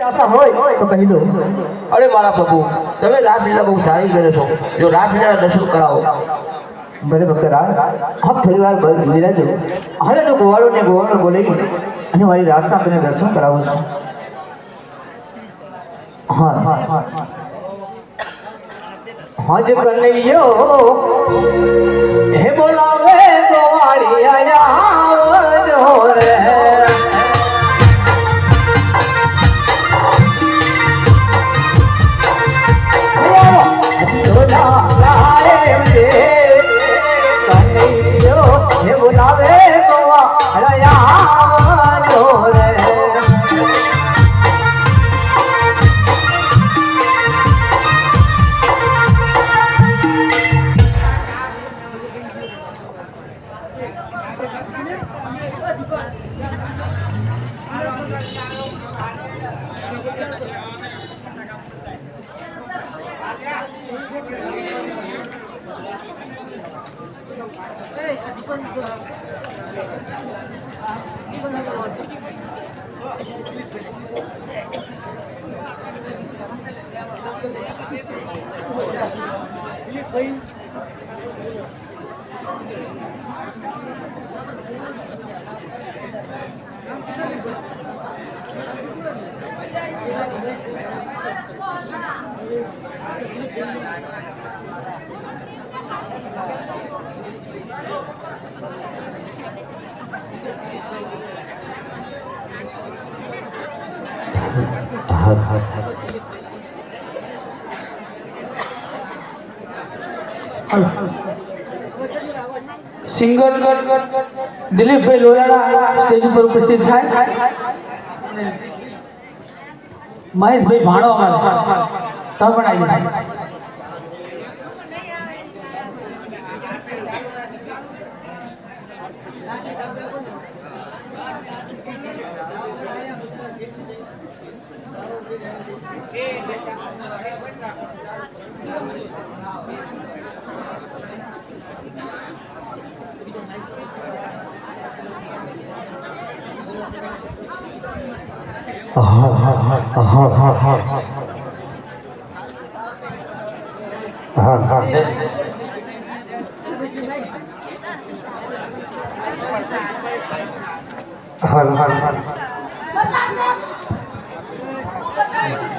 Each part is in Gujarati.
આશા હોય તો કહી દો। અરે મારા પ્રભુ, તમે રાસલીલા બહુ સારી કરે છો, જો રાસલીલાના દર્શન કરાવો। ભલે ભક્તરાજ, આપ થોડી વાર ભૂલી રહેજો। હવે તો ગોવાળો બોલાવી અને મારી રાસના તને દર્શન કરાવું છું। હા જબ કનૈયો હે બોલાવે ગોવાળી આયા રે। બોલાવે સિંગર દિલીપભાઈ લોયાણા સ્ટેજ ઉપર ઉપસ્થિત થાય। મહેશભાઈ ભાણો અમારે તો પણ આવી જાય।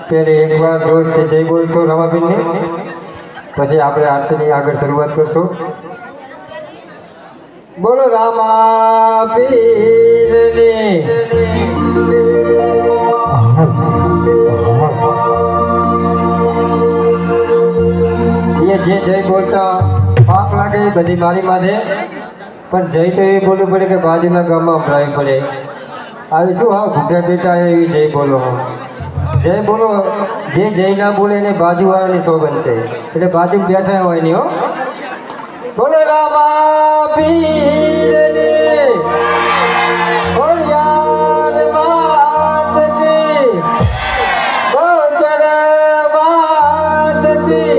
पहले एक बार जोर से जय बोलशो रमाबेन ने, પછી આપણે આરતીની આગળ શરૂઆત કરશું। બોલો રામાપીરને ये जय बोलता पाप लागे बधी मारी माधे, पर जय तो ये बोलવું પડે કે બાજુના ગામમાં અભરાવી પડે। આવી શું હા ભૂખ્યા બેટા એવી જય બોલો। જય બોલો, જે જય ના બોલે એને બાજુવાળાની સોબત છે, એટલે બાજુ બેઠા હોય નહીં હો। બોલો રામાપીરને ઓળિયાર માતજી ગોચર માતજી।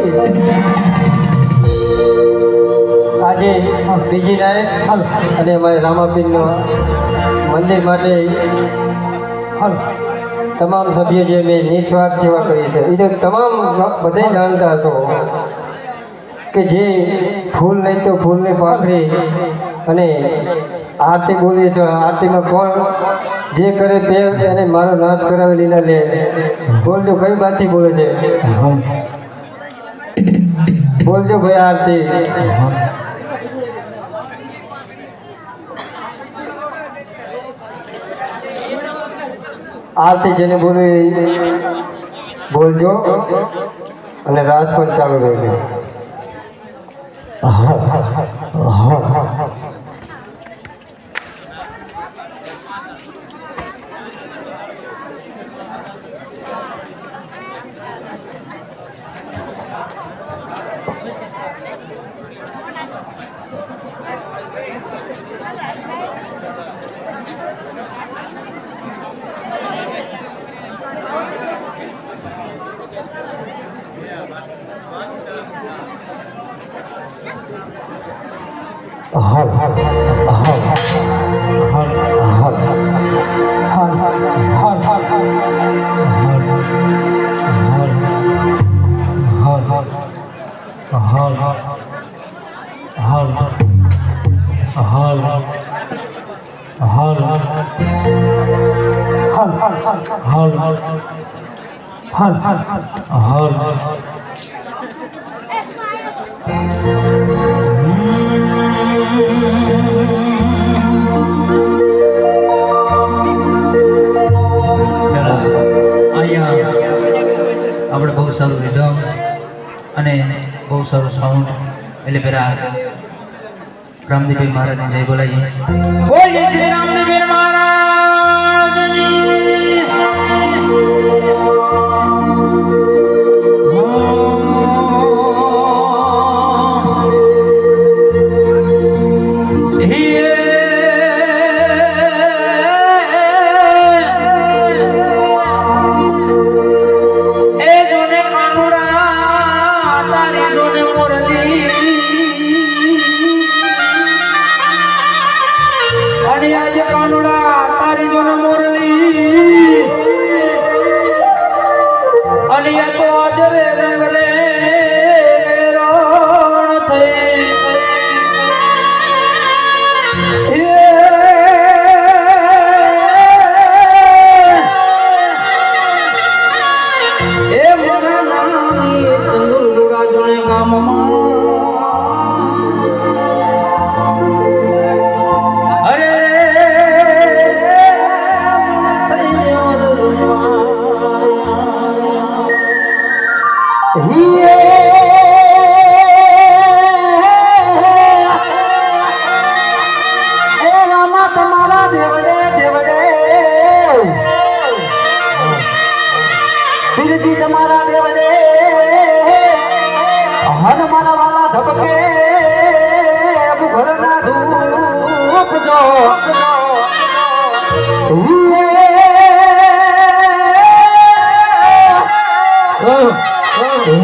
આજે બીજી નાઈટ અને અમારે રામાપીરનો મંદિર માટે તમામ સભ્યો જે મેં નિસ્વાર્થ સેવા કરી છે, એ તો તમામ બધે જાણતા હશો કે જે ફૂલ નહીં તો ફૂલની પાખડી અને આરતી બોલી છે। આરતીમાં કોણ જે કરે તે એને મારો નાથ કરાવે લીલા લે। બોલજો કઈ બાતથી બોલે છે, બોલજો ભાઈ આરતી। આરતી જેને બોલવી બોલજો અને રાસ પણ ચાલુ રહેશે। હાલ હાલ હાલ આપણે બહુ સારું રીધમ અને બહુ સારું સાઉન્ડ એટલે પેલા રામદેવભાઈ મહારાજને જય બોલાવીએ. બોલીએ શ્રી રામદેવભાઈ તમારા દેવડે હન મારા વાલા ધબકે ઘરના ધૂપ જો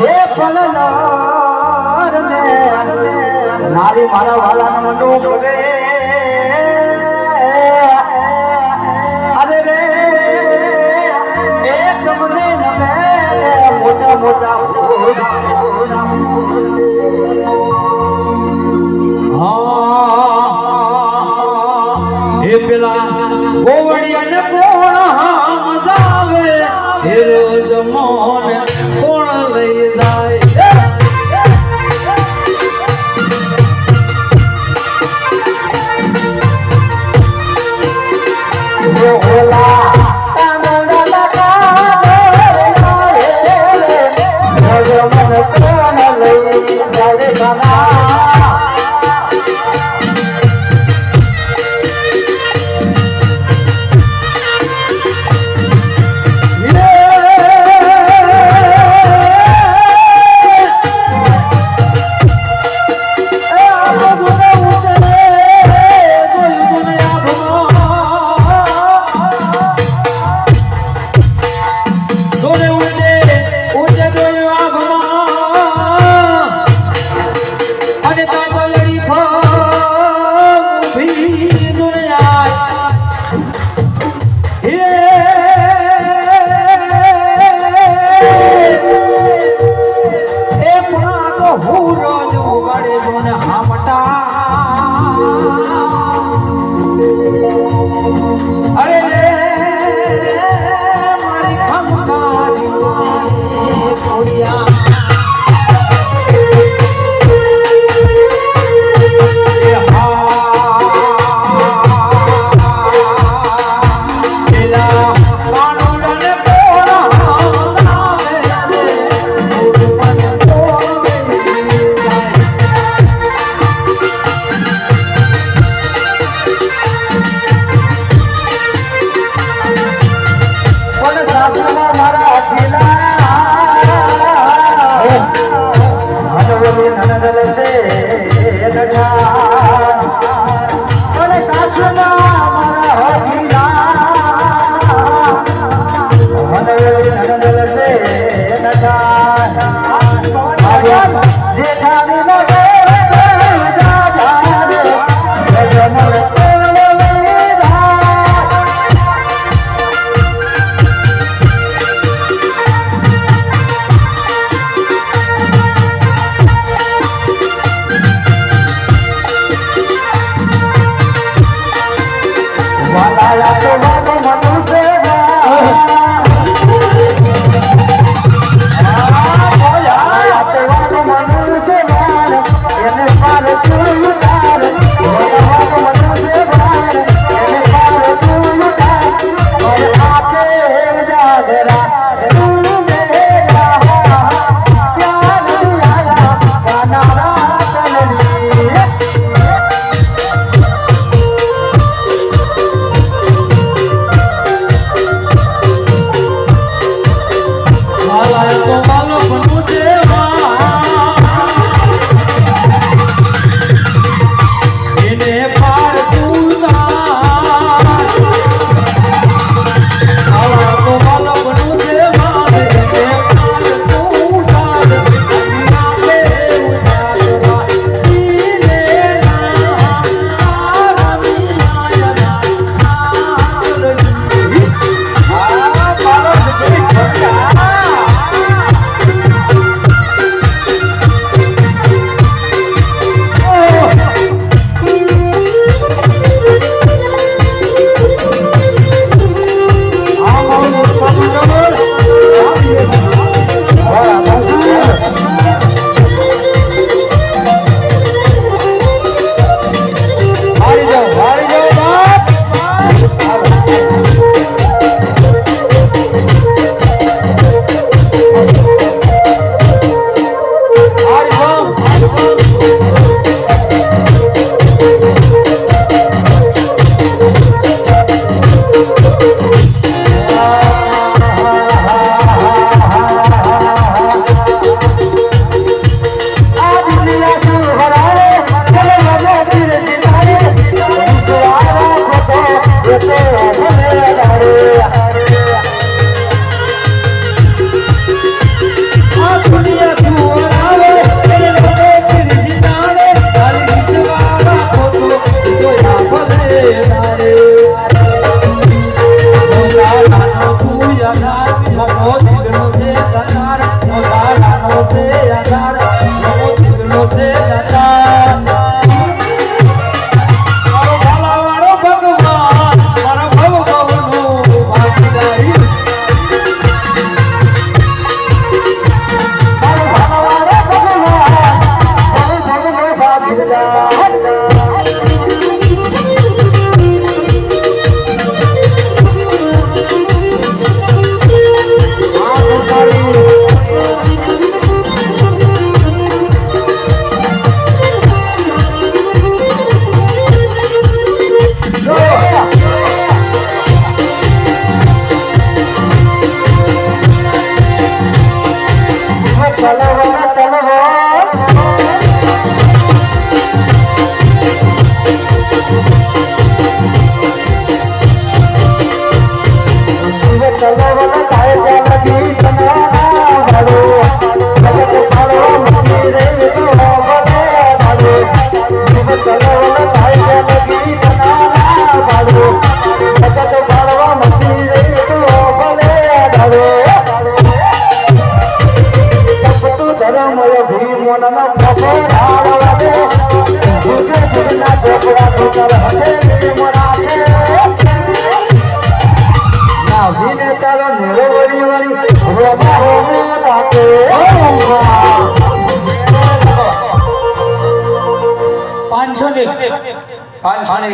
હે પલનાર ને નારી મારા વાલા નું કરે અરે રે એકદમ ને મોટા મોટા એ પેલા ગોવડિયાને કોણ મજાવે એ રોજ મોન કોણ લઈ જાય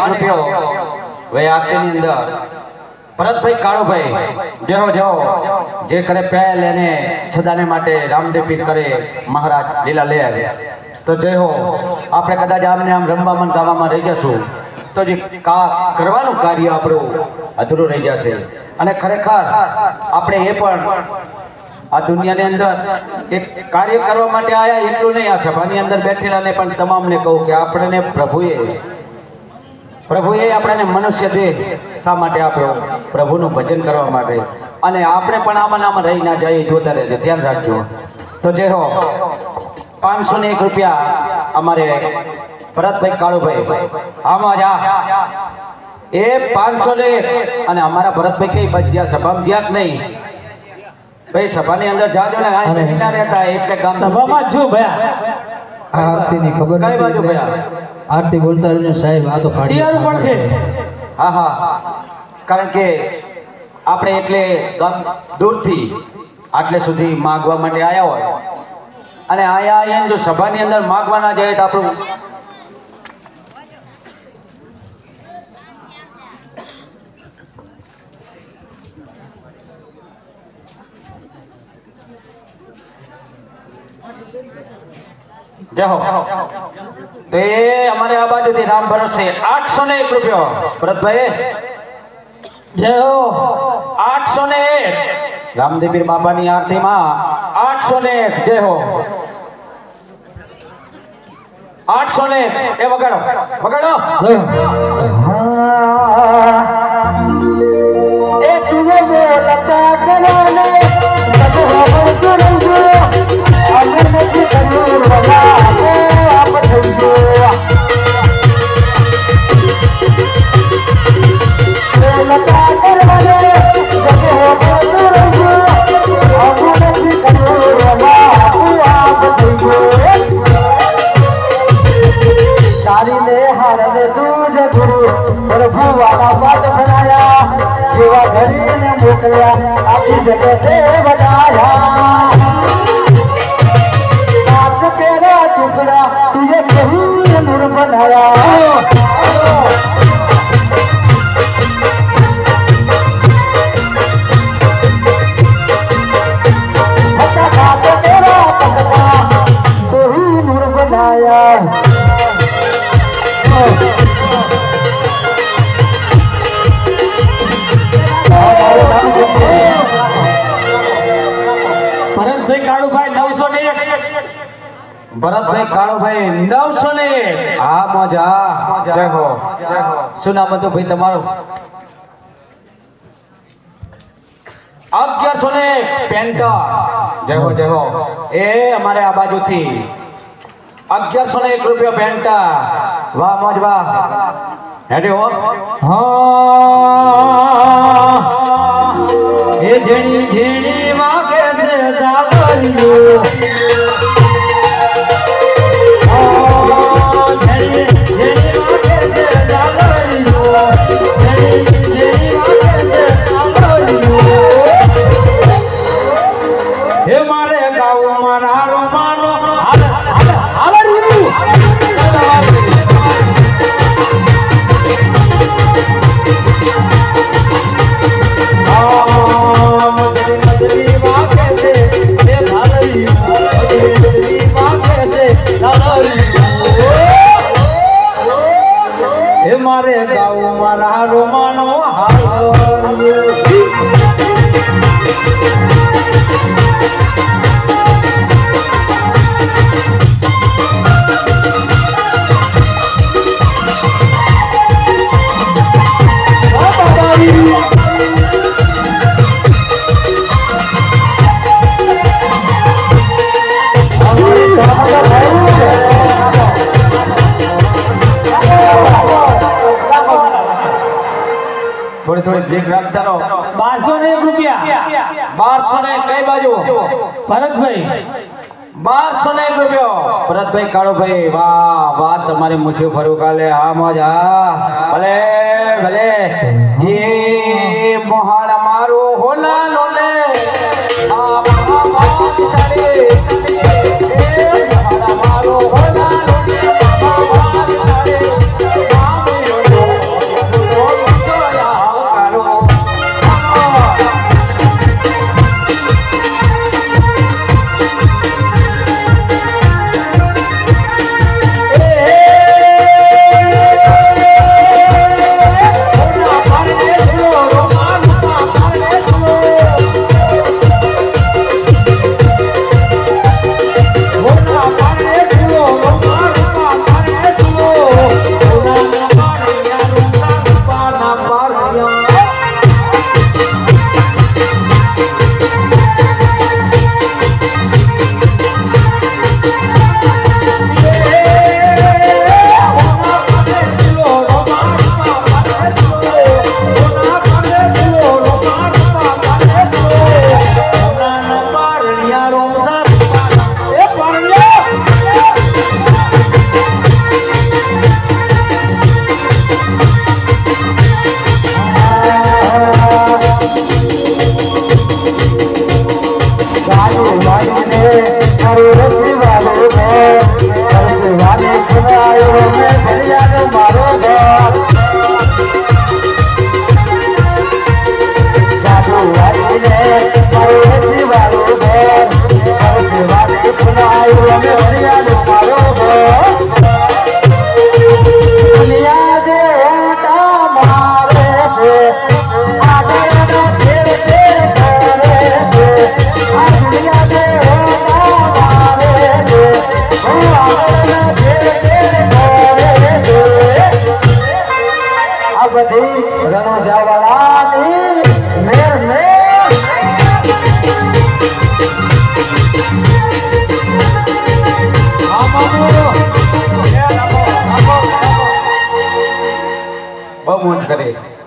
રૂપિયો વે આરતીની અંદર ભરતભાઈ કાળુભાઈ જેહો જે કરે પહેલ એને સદાને માટે રામદેવ પીર કરે મહારાજ લીલા લે તો જય હો આપણે કદાચ આમને આમ રમવામાં ગાવામાં રહી જશું તો જે કરવાનું કાર્ય આપણું અધૂરું રહી જશે અને ખરેખર આપણે એ પણ આ દુનિયાની અંદર એક કાર્ય કરવા માટે આયા એટલું નહીં આ સભાની અંદર બેઠેલાને પણ તમામને કહું કે આપણને પ્રભુએ આપણને મનુષ્ય દેહ શા માટે આપ્યો પ્રભુનું ભજન કરવા માટે અને આપણે પણ આમાં રહી ના જાય જોતા રહેજો ધ્યાન રાખજો તો જે હો 501 રૂપિયા અમારે ભરતભાઈ કાળુભાઈ આમાં જા એ 501 અને અમારા ભરતભાઈ કઈ બચ્યા સભામાં જ્યાં જ નહીં ભાઈ સભાની અંદર જાજો ને આ ના રહેતા એટલે ગામ સભામાં જો ભયા આરતીની ખબર કઈ બાજુ ભયા આરતી બોલતા રહીને સાહેબ આ તો શિયાળું પણ છે હા કારણ કે આપણે એટલે ગામ દૂરથી આટલે સુધી માગવા માટે આવ્યા હોય અને આયા જો સભાની અંદર માગવા ના જાય તો આપણું તો એ અમારે આ બાજુથી રામ ભરોસે 801 રૂપિયો ભરતભાઈ જય હો 801 રામદેવ પીર બાબાની આરતીમાં 801 જય હો 801 એ વગાડો એ તુજે બોલતા કરાને સબ ખબર તો રહજો અમર નથી કર્યું રવા આપ થઈજો બોલતા કરવાને સબ ખબર તો રહજો અમર નથી કર્યું રવા આપ થઈજો તારી ને હારને તુજ ગુરુ પ્રભુ વાલા પાદ બનાયા જેવા ઘડીને મોકલ્યા આખી જગતે બતાયા કાચ કેરા ટુકડા તુજે કહી નૂર બનાયા કાચ કેરા ટુકડા તુહી નૂર બનાયા ભરતભાઈ કાળુભાઈ 901 ભરતભાઈ કાળુભાઈ 901 હા મજા જય હો શું નામ હતું ભાઈ તમારું 1101 પેન્ટર જય હો એ અમારે આ બાજુથી 1101 રૂપિયા પેન્ટર વાહ મોજ વાહ હેડે હો હા એ જેણી જેણી વાગે છે ઝાલરીઓ જેણી જેણી વાગે છે ઝાલરીઓ જેણી જેણી વાગે છે ઝાલરીઓ હે મારે ગાવું મારા રોમાનો હાલરીઓ આ કઈ બાજુ ભરતભાઈ 1201 રૂપિયો ભરતભાઈ કાળુભાઈ વાહ વાહ તમારી મુઠ્ઠી ફરું કાલે આ મોજ હા ભલે ભલે એ મોહાળ મારું હોલા લોલે આ મહાવાદ ચાલે એ મોહાળ મારું હોલા લોલે મહાવાદ ચાલે આમ યોનો તો યા કારો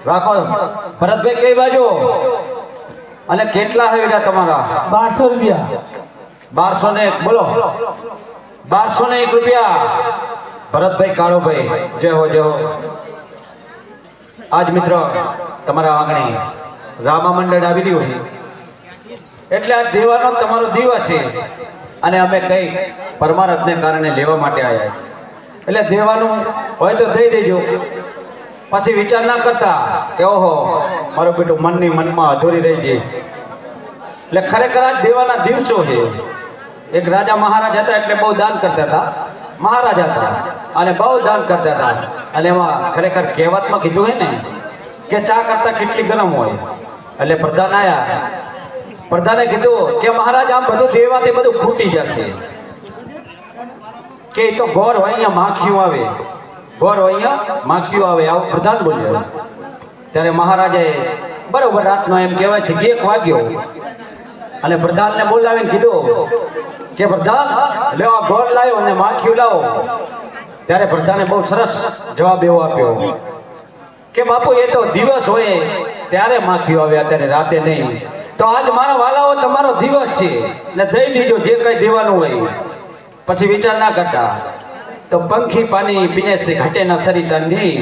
રાખો ભરતભાઈ કઈ બાજુ અને કેટલા હવેડા તમારા 1200 રૂપિયા 1201 બોલો 1201 રૂપિયા ભરતભાઈ કાળુભાઈ જય હો જય હો આજ મિત્ર તમારા આંગણે રામા મંડળ આવી રહ્યું છે એટલે આ દેવાનો તમારો દિવસ છે અને અમે કઈ પરમારથને કારણે લેવા માટે આવ્યા એટલે દેવાનું હોય તો દઈ દેજો પછી વિચાર ના કરતા કે ઓહો મારું બેટું મનની મનમાં અધૂરી રહી ગઈ એટલે ખરેખર આ દેવાના દિવસો છે એક રાજા મહારાજ હતા એટલે બહુ દાન કરતા હતા મહારાજ હતા અને બહુ દાન કરતા હતા અને એમાં ખરેખર કહેવતમાં કીધું છે ને કે ચા કરતા કેટલી ગરમ હોય એટલે પ્રધાન આવ્યા પ્રધાને કીધું કે મહારાજ આમ બધું દેવાથી બધું ખૂટી જશે કે એ તો ગોળ હોય અહીંયા માખીઓ આવે ગોળ હોય અહીંયા માખીઓ આવે આવું પ્રધાન બોલ્યો ત્યારે મહારાજે બરોબર રાતનો એમ કહેવાય છે કે 1 વાગ્યો અને પ્રધાનને બોલાવીને કીધું કે પ્રધાન લેવા ગોળ લાવ્યો અને માખીઓ લાવો ત્યારે પ્રધાને બહુ સરસ જવાબ એવો આપ્યો કે બાપુ એ તો દિવસ હોય ત્યારે માખીઓ આવે અત્યારે રાતે નહીં તો આજ મારા વાલાઓ તમારો દિવસ છે ને દઈ દીજો જે કઈ દેવાનું હોય પછી વિચાર ના કરતા તો પંખી પાણી પીને સે ઘટે ન સરિતા ની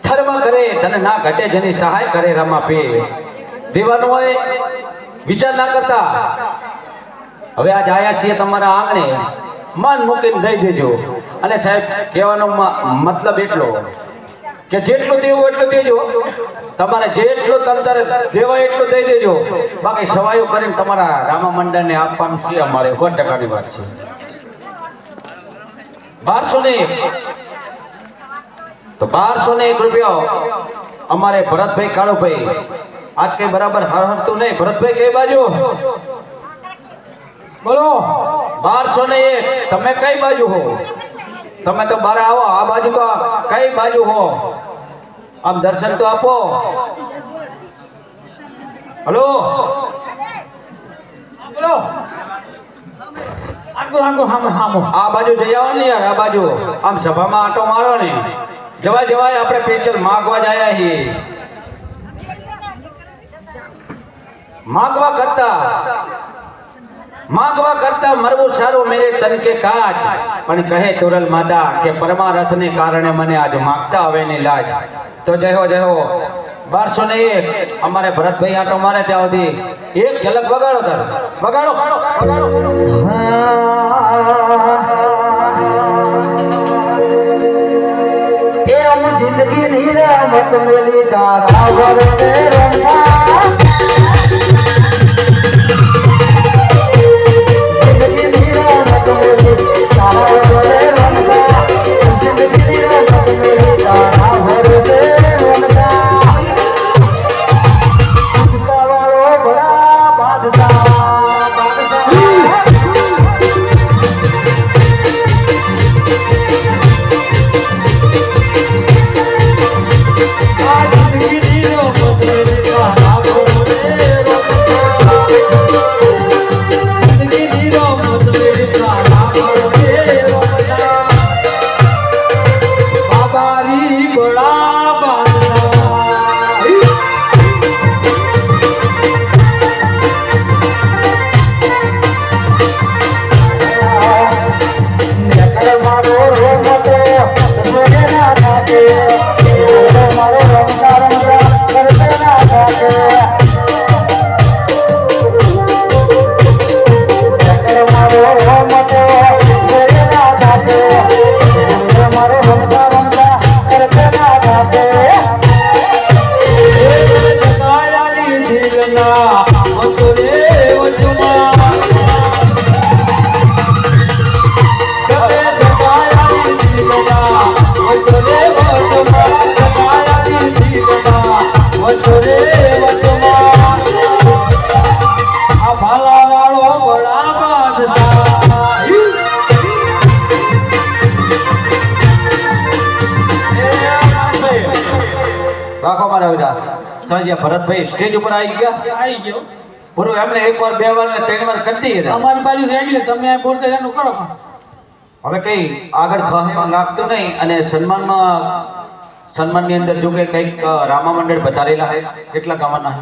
ધર્મ કરે તને ના ઘટે જેની સહાય કરે રમા પે દેવાનું હોય વિચાર ના કરતા હવે આજ આયા છીએ તમારા આંગણે મન મૂકીને દઈ દેજો અને સાહેબ કહેવાનો મતલબ એટલો કે જેટલું દેવું એટલું દેજો તમારે જેટલું તંતરે દેવાય એટલું દઈ દેજો બાકી સવાયો કરીને તમારા રામા મંડળને આપવાનું છે અમારે 100%ની વાત છે 1201 તો 1201 રૂપિયા અમારે ભરતભાઈ કાળુભાઈ આજ કઈ બરાબર હરહરતું નહીં ભરતભાઈ કઈ બાજુ બોલો 1201 તમે કઈ બાજુ હો તમે તો બારે આવો આ બાજુ તો કઈ બાજુ હો આમ દર્શન તો આપો હલો બોલો આ બાજુ જઈ આવો ને યાર આ બાજુ આમ સભામાં આટો મારો ને જવાય જવાય આપણે સ્પેશિયલ માગવા જ આયા છીએ માગવા કરતા માગવા કરતા મરવું સારું મેરે તન કે કાજ, પણ કહે તુરલ માતા કે પરમારથને કારણે મને આજ માગતા હવે ની લાજ. તો જય હો 1201 અમારે ભરતભાઈ આટો મારે ત્યાં સુધી એક ઝલક વગાડો તાર વગાડો વગાડો. એ અમ જિંદગી ની રમત મેલી તારા વરતે રમસા, જિંદગી ની રમત મેલી તારા વરતે રમસા, જિંદગી ની રમત મેલી તારા વરતે રમસા. વાળો બડા બાદશાહ બાદશાહ રાખો મારા બેટા. સાંજે ભરતભાઈ સ્ટેજ ઉપર આવી ગયા. આવી ગયો પૂરું એમને એક વાર બે વાર ને ત્રણ વાર કરી દઈએ. અમારી બાજુ રેડી છે, તમે આ બોલતા એનું કરો પણ. હવે કઈ આગળ ખહેમાં લાગતું નહીં. અને સન્માનની અંદર જો કે કંઈક રામા મંડળ બતારેલા છે કેટલા ગામના.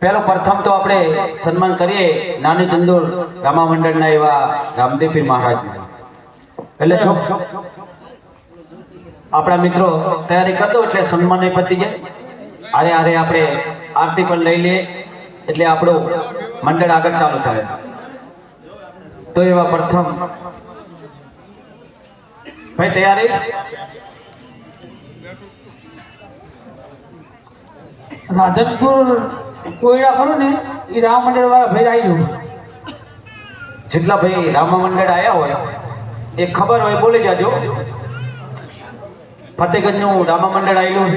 પહેલો પ્રથમ તો આપણે સન્માન કરીએ નાની ચંદુર રામા મંડળના એવા રામદેવપીર મહારાજ. એટલે જો આપણા મિત્રો તૈયારી કરી દો એટલે સન્માન એ પતી જાય. આરે આરે આપણે આરતી પણ લઈ લઈએ એટલે આપણું મંડળ આગળ ચાલુ થાય. તો એવા પ્રથમ ભાઈ તૈયારી. રાધનપુર કોયડા ખરું ને એ રામ મંડળ વાળા ભાઈ આવી ગયું. જેટલા ભાઈ રામા મંડળ આવ્યા હોય એ ખબર હોય બોલી જાજો. ફતેગંજનું રામા મંડળ આવેલું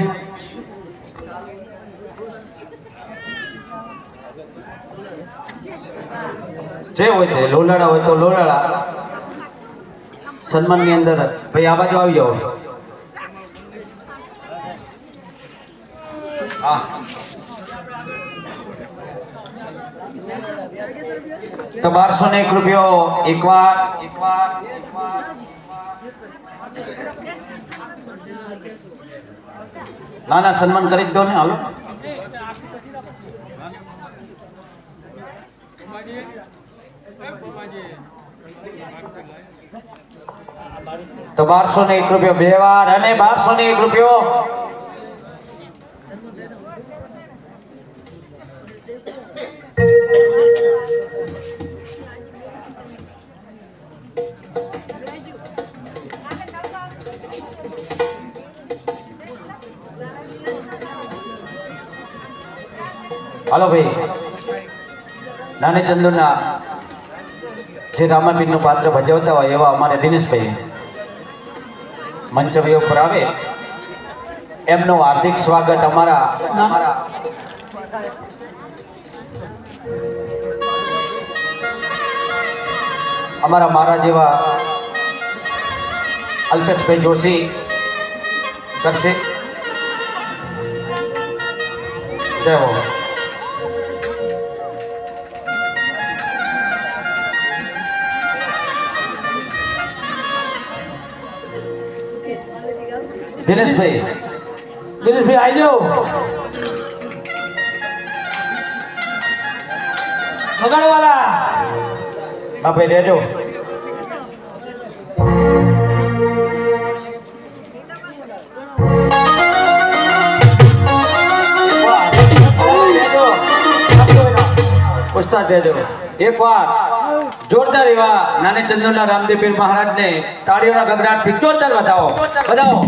જે હોય તે લોલાડા હોય તો લોલાડા. સન્માનની અંદર ભાઈ આ બાજુ આવી જાઓ. હા તો 1201 રૂપિયો એકવાર. ના ના સન્માન કરી જ દો ને. હાલો તો 1201 રૂપિયો બે વાર અને 1201 રૂપિયો. હાલો ભાઈ નાની ચંદુરના જે રામાપીરનું પાત્ર ભજવતા હોય એવા અમારે દિનેશભાઈ મંચવ્ય ઉપર આવે એમનું હાર્દિક સ્વાગત અમારા મારા જેવા અલ્પેશભાઈ જોશી કરશે. જય હો. દિનેશભાઈ આવી જાઓ. વગાડવાલા હા ભાઈ રહેજો. ઉસ્તાદ રહેજો. એકવાર જોરદાર એવા નાની ચંદુના રામદેવ પીર મહારાજને તાળીઓના ગગડાટથી જોરદાર વધાવો. વધાવો.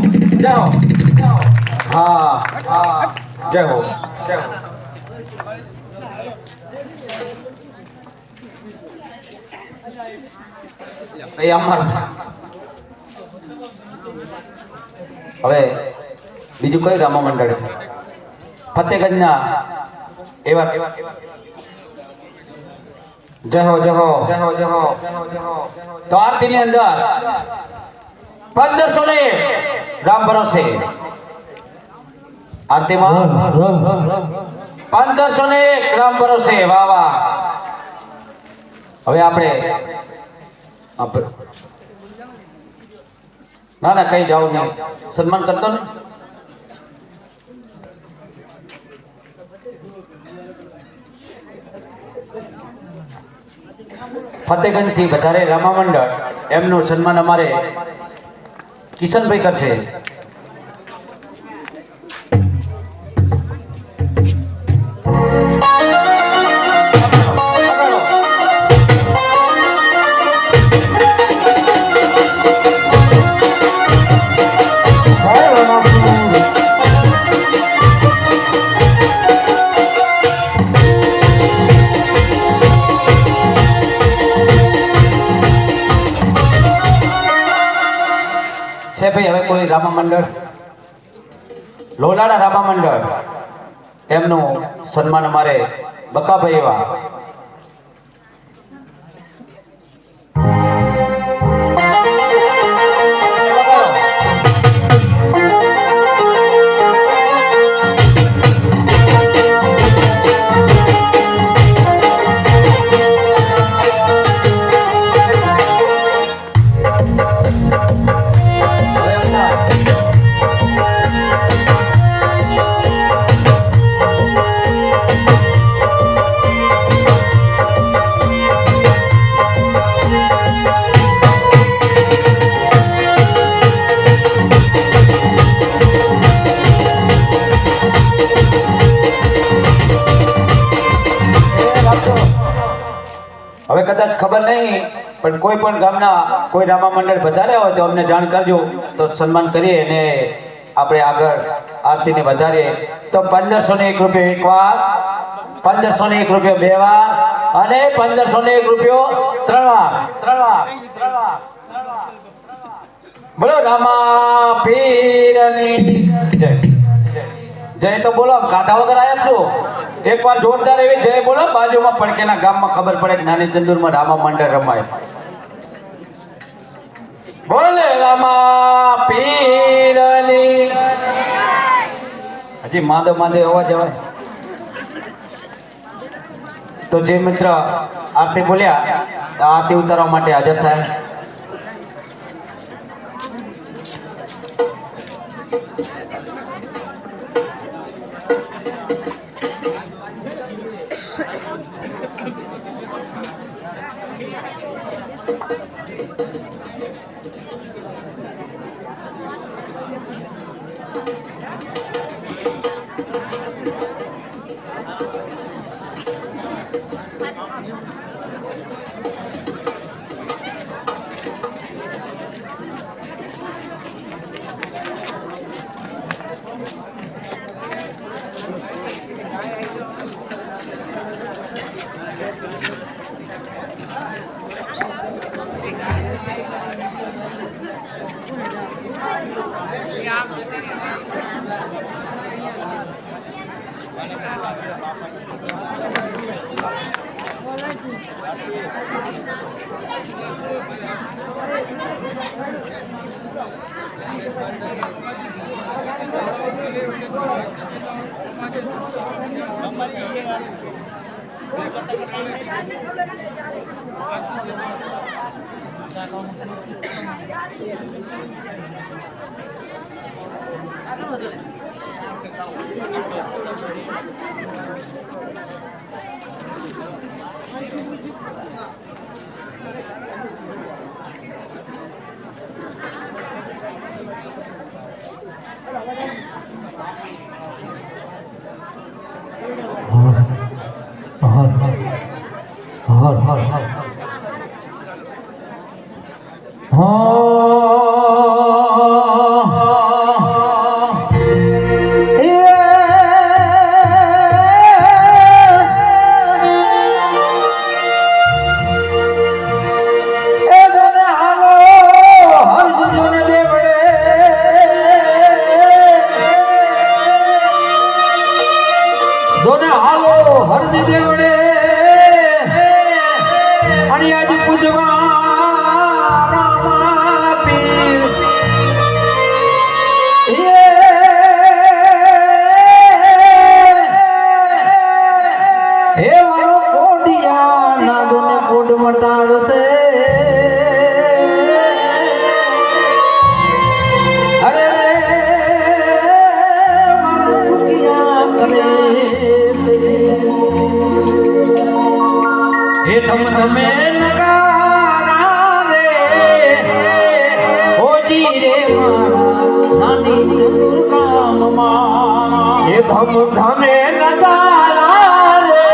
જય હો. હા હા જય હો. જય હો. એ અમાર હવે બીજું કયું રામા મંડળ ફતેગંજના એવા જય હો જય હો જય હો જય હો. તો આરતીની અંદર 1500 ને રામ ભરોસે આરતીમાં 1501 રામ ભરોસે. વાહ વાહ. હવે આપણે ના ના કઈ જાવ નહીં, સન્માન કરતો ને. ફતેગંજ થી વધારે રામા મંડળ એમનું સન્માન અમારે કિશનભાઈ કરશે. છે ભાઈ હવે કોઈ રામા મંડળ લોલાડા રામા મંડળ એમનું સન્માન અમારે બકાભાઈ એવા હવે કદાચ ખબર નહીં પણ કોઈ પણ ગામના કોઈ રામા મંડળ વધારે હોય તો અમને જાણ કરજો તો સન્માન કરીએ અને આપણે આગળ આરતીને વધારીએ. તો 1501 રૂપિયો એક વાર, 1501 રૂપિયો બે વાર અને 1501 રૂપિયો ત્રણ વાર. બોલો રામા પીરની જય. જય તો બોલો, ગાધા વગર આયા છો. એકવાર જોરદાર એવી જય બોલો. બાજુમાં પડકેના ગામમાં ખબર પડે કે નાની ચંદુરમાં રામા મંડળ રમાય. બોલે રામા પીરની. હજી માધવ અવાજ આવે તો જે મિત્ર આરતી બોલ્યા આરતી ઉતારવા માટે હાજર થાય. જોને હાલો હરજી દેવડે અને આજ પૂજવા રામા પીર હે વાળો કોડિયા ના જોને કોડ મટાડશે અરે મારો દુનિયા કરે હે તમે નગારા રે ઓજી રે મારા નાની દુર્ગામાં એ ધમ ધમે નગારા રે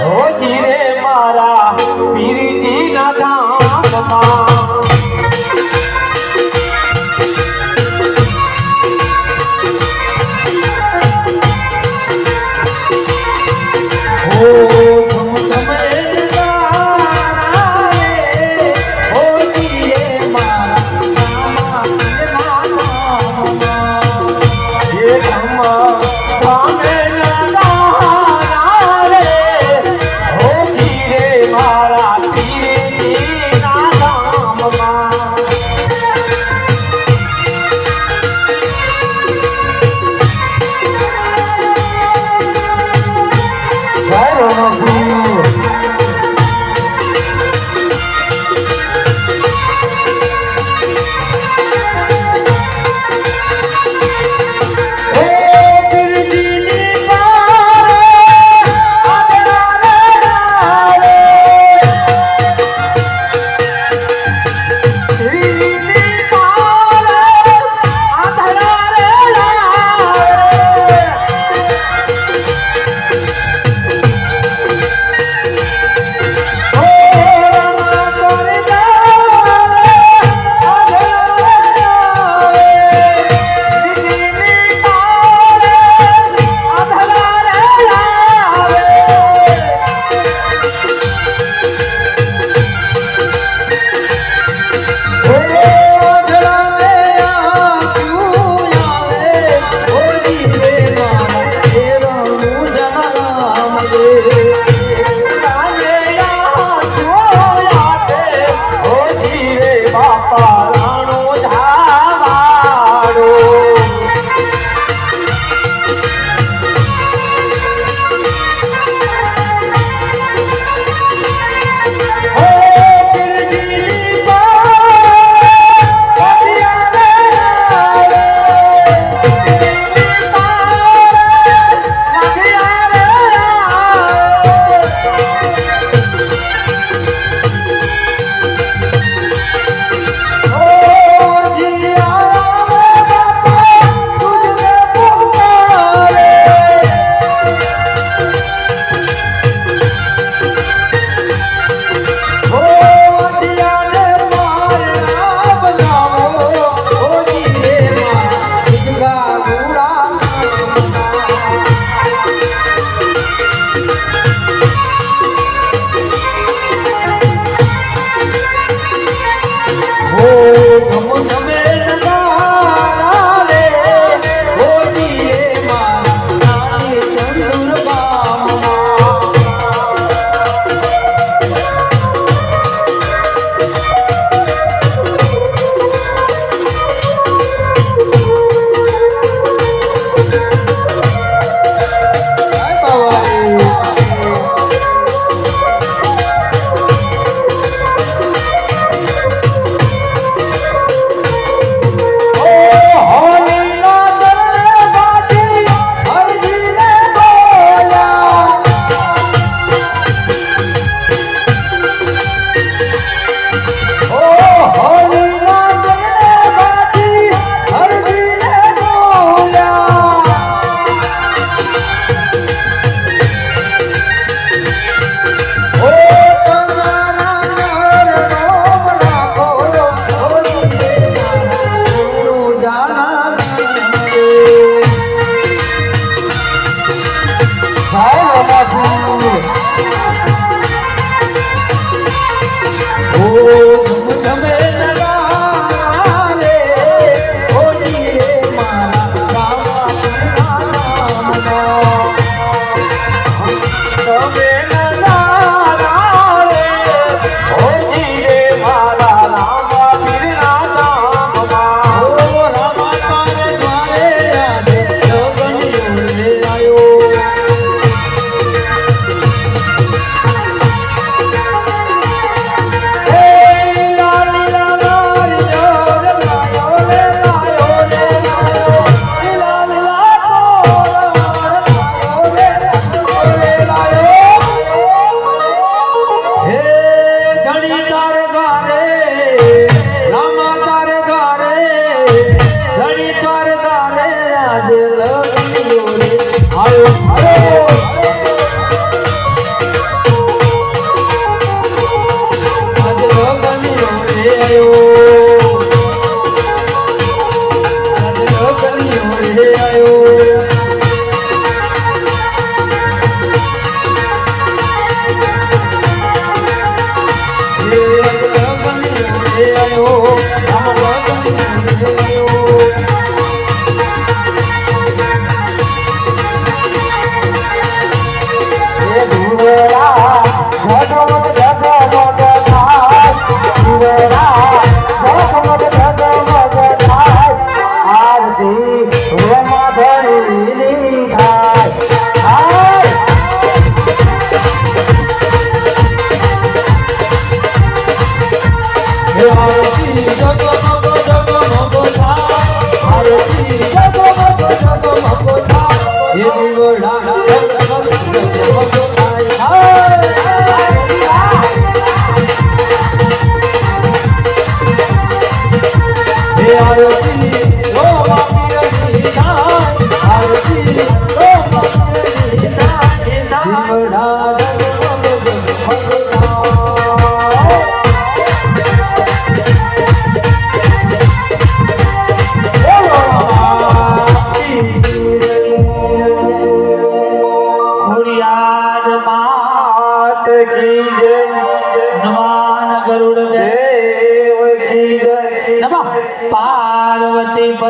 હોજી રે મારા પીરજી ના ધામમાં એ ધમ ધમે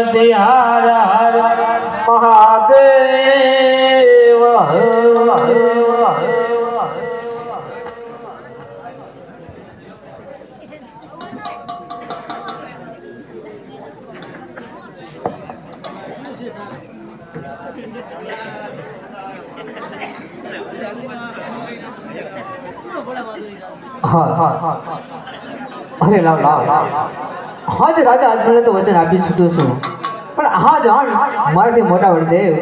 ગણપતિ હર હર મહાદેવ હા અરે લાવ લાવ હા જ રાજા આજમલને તો વચન આપી છૂટો છું પણ હા જાણ મારાથી મોટા વડદેવ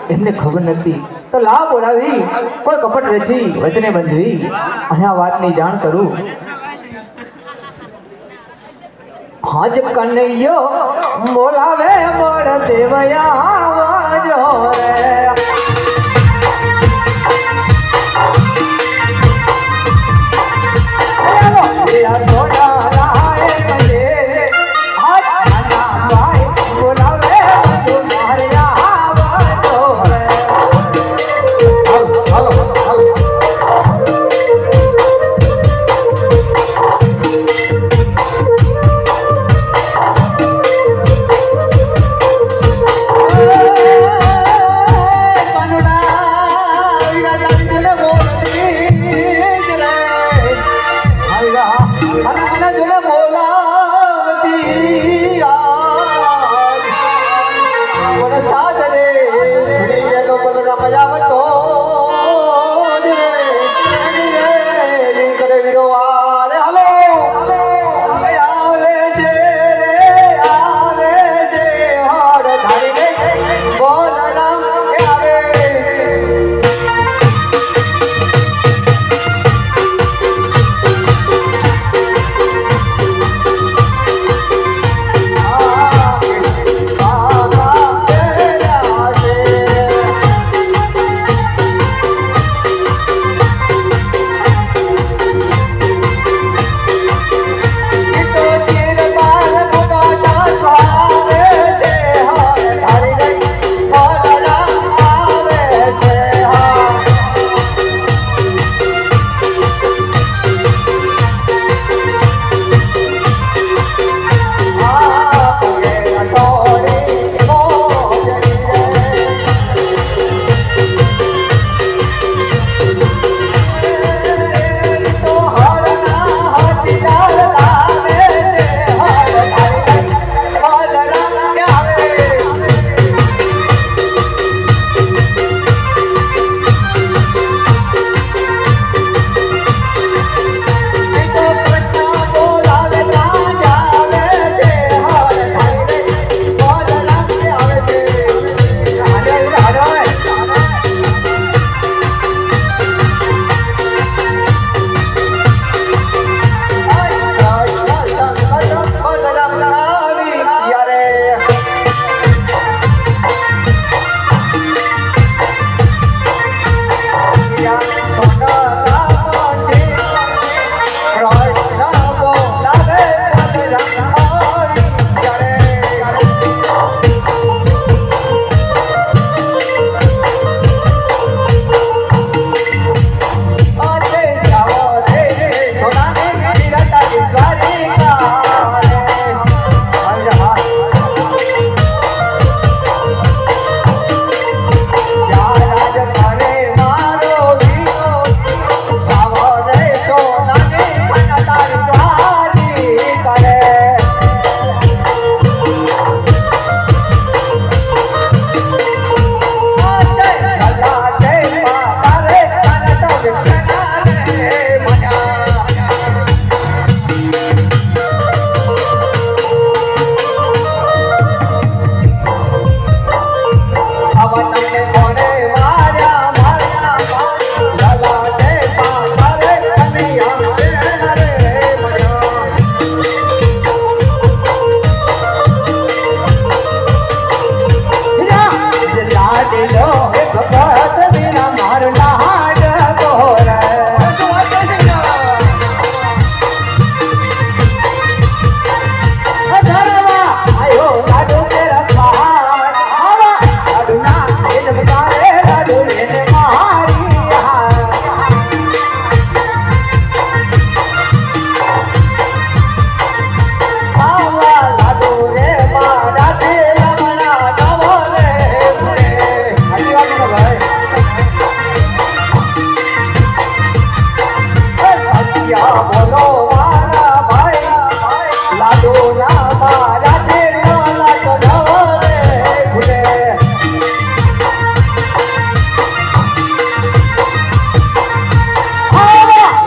એમને ખબર નથી તો લાવ બોલાવી કોઈ કપટ રચી વચને બંધવી અને આ વાતની જાણ કરું હા જ કનૈયો બોલાવે વડદેવ આવજો રે મારા ભાઈ લાડુ ના મારા દેનો લાડો રે ભૂલે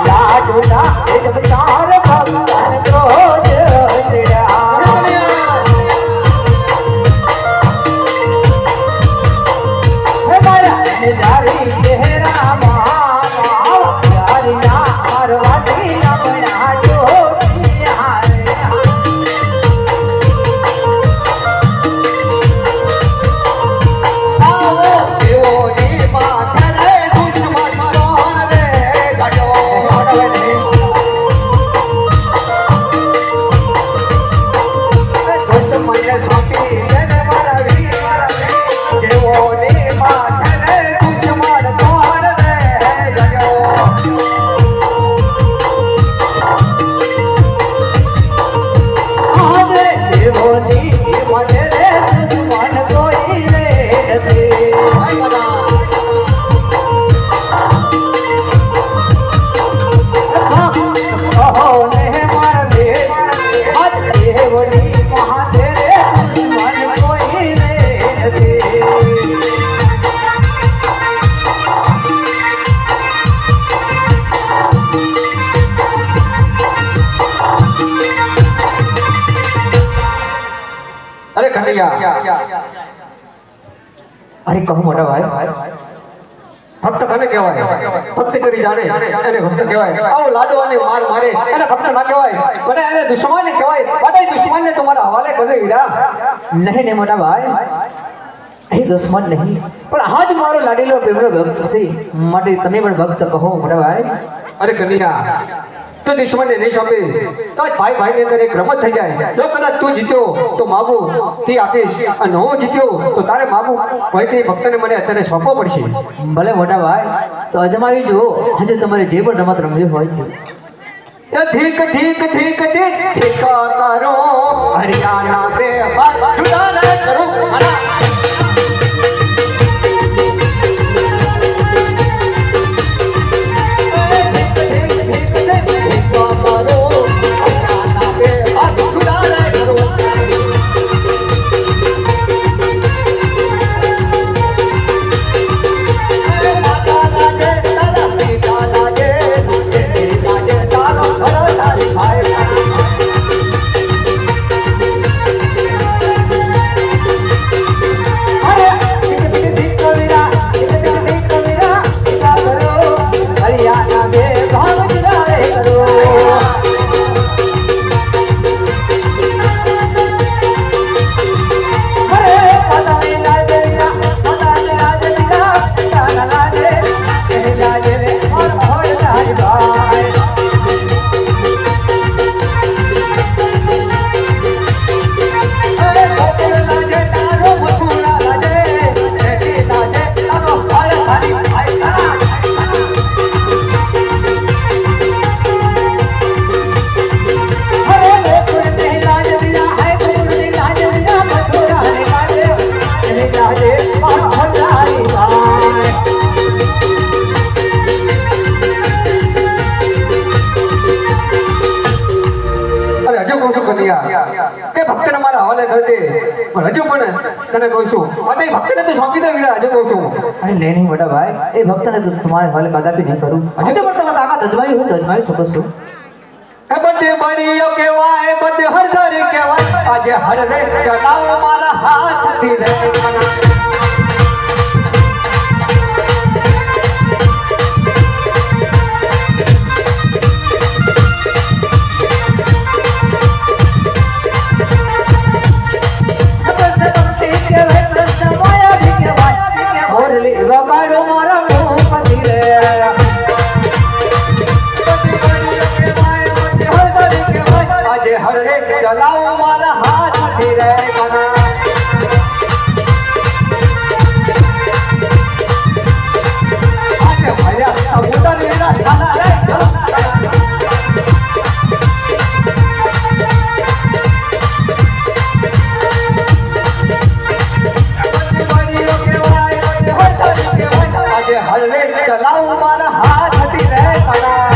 લાડુ ના જબ તાર ભગવાન ક્રોધ ચડ્યા હે મારા જારી ચહેરા માં જારી ના મારવાથી ના બના જોટિયા આવો એવો ની માથે રે દુશ્મન કોણ રે ગાડો દુશ્મન સોંપી એને મારા વીર એવો ની માથે રે દુશ્મન કોણ રે ગાડો આજે દેવોની મને રે દુશ્મન કોઈ રે નથી કહો ને મારા દેવ આજ દેવોની મહાતે રે દુશ્મન કોઈ રે નથી અરે કનૈયા અરે કહું મોટા ભાઈ ભક્ત તને કહેવાય ભક્તિ કરી જાણે એને ભક્ત કહેવાય આવો લાડો અને માર મારે એને ભક્ત ના કહેવાય અને એને દુશ્મન કહેવાય બધા દુશ્મન ને તમારા હવાલે કરે હીરા નહીં નહીં મોટા ભાઈ અહીં દુશ્મન નહીં પણ આજ મારો લાડેલો પ્રેમનો ભક્ત છે માટે તમે પણ ભક્ત કહો મોટા ભાઈ અરે કનૈયા તો દુશ્મનને નહીં સોંપે તો જ ભાઈ ભાઈની અંદર એક રમત થઈ જાય જો કદાચ તું જીત્યો તો માગું તે આપીશ અને હું જીત્યો તો તારે માગું હોય તે ભક્તને મને અત્યારે સોંપવો પડશે ભલે મોટા ભાઈ તો અજમાવી જુઓ આજે તમારે જે પણ રમત રમવી હોય એ ઠીક ઠીક ઠીક ઠીક ઠીક કરો હરિયાણા બે જુદા ન કરો મારા કે ભક્તને મારા હવાલે કરી દે પણ હજુ પણ તને કહું છું માટે ભક્તને તો સોંપી દે વીરા હજુ કહું છું અરે નહીં નહીં મોટા ભાઈ એ ભક્તને તો તમારે હવાલે કદાપી નહીં કરું હજુ પણ તમે તાકાત અજમાવી હોય તો અજમાવી શકો છો એ બધે બળીઓ કહેવાય બધે હરધરી કહેવાય આજે હરવે ચલાવો મારા હાથથી રે વગાડો મારા મોહપતિ રે આજે હરે ચલાવો મારા હાથથી રે આજે ભયા સમુદ્ર લીલા ખાના રે હરે ચલાવું મારા હાથથી રે કણા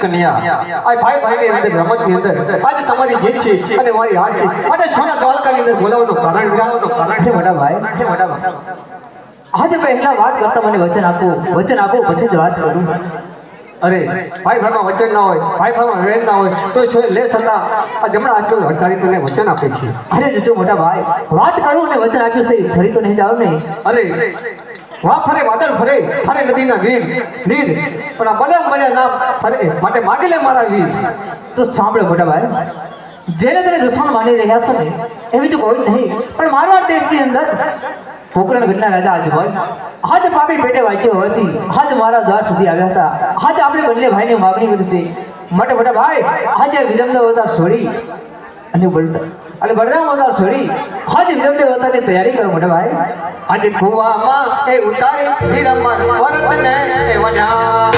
કન્યા આ ભાઈ ભાઈની અંદર રમતની અંદર આજે તમારી જીત છે અને મારી હાર છે માટે સોના દ્વારકાની અંદર બોલાવવાનું કારણ અરે મોટા ભાઈ આજે પહેલા વાત કરતા મને વચન આપો પછી જ વાત કરું. અરે ભાઈ ભાઈમાં વચન ના હોય ભાઈ ભાઈમાં વેર ના હોય તો શું લે છતાં આ જમણા હાથ હડકારી તને વચન આપે છે. અરે જજો મોટા ભાઈ વાત કરું અને વચન આપ્યું છે ફરી તો નહીં જાવ નહીં. અરે વાહ ફરે વાદળ ફરે નદીના વીર પણ આ બલ્યા નામ ફરે માટે માગી લે મારા વીર. તો સાંભળો મોટા ભાઈ, જેને તમે દુશ્મન માની રહ્યા છો ને એવી તો કોઈ નહીં, પણ મારવાડ દેશની અંદર પોકરણ ગઢના રાજા અજમલ આજ પાપી પેટે વાંચ્યો હોવાથી આજ મારા દ્વાર સુધી આવ્યા હતા. આજ આપણે બંને ભાઈને માગણી કરી છે માટે મોટા ભાઈ આજે વિરમદેવ અવતાર છોડી અને બળરામ અવતાર છોડી આજ વિરમદેવ અવતારની તૈયારી કરો મોટા ભાઈ. આજે કુવામાં એ ઉતારી શ્રીરામા ભરતને વઢા.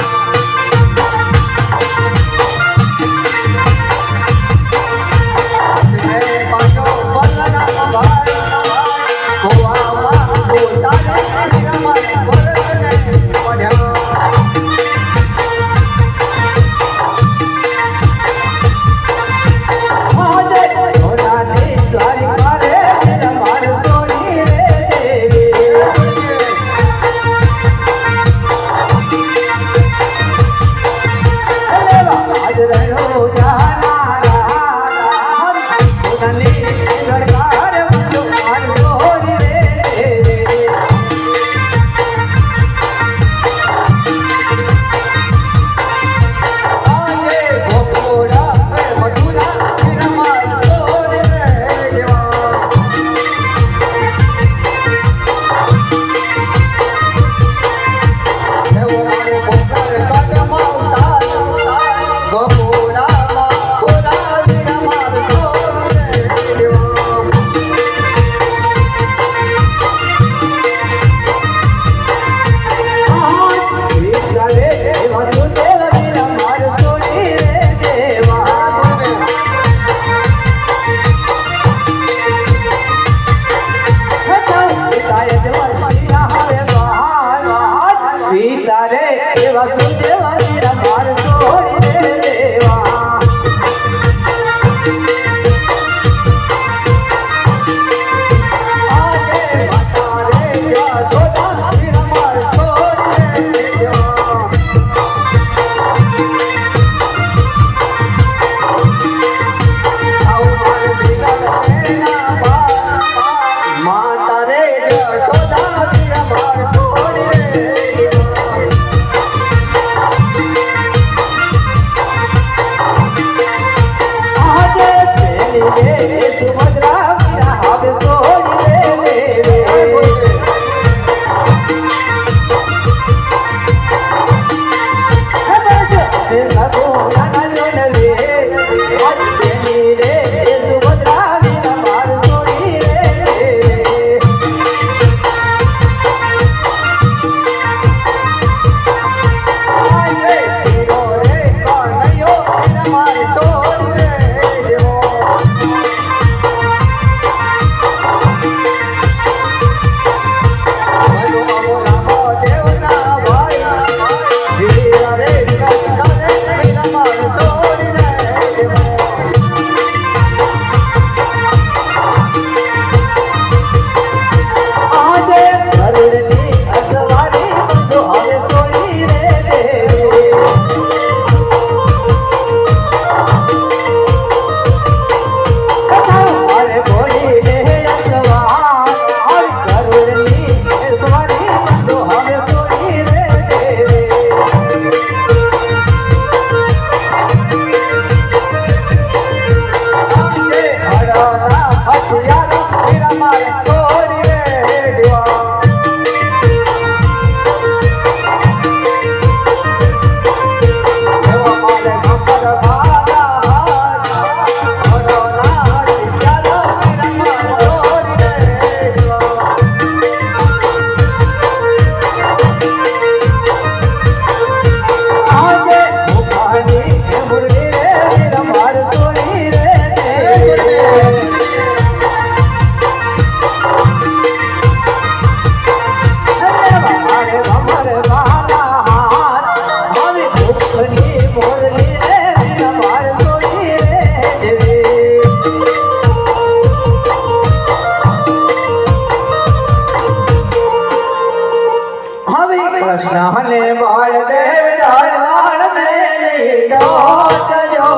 કૃષ્ણ ને બળદેવ દળ દળ મેલી ડોટજો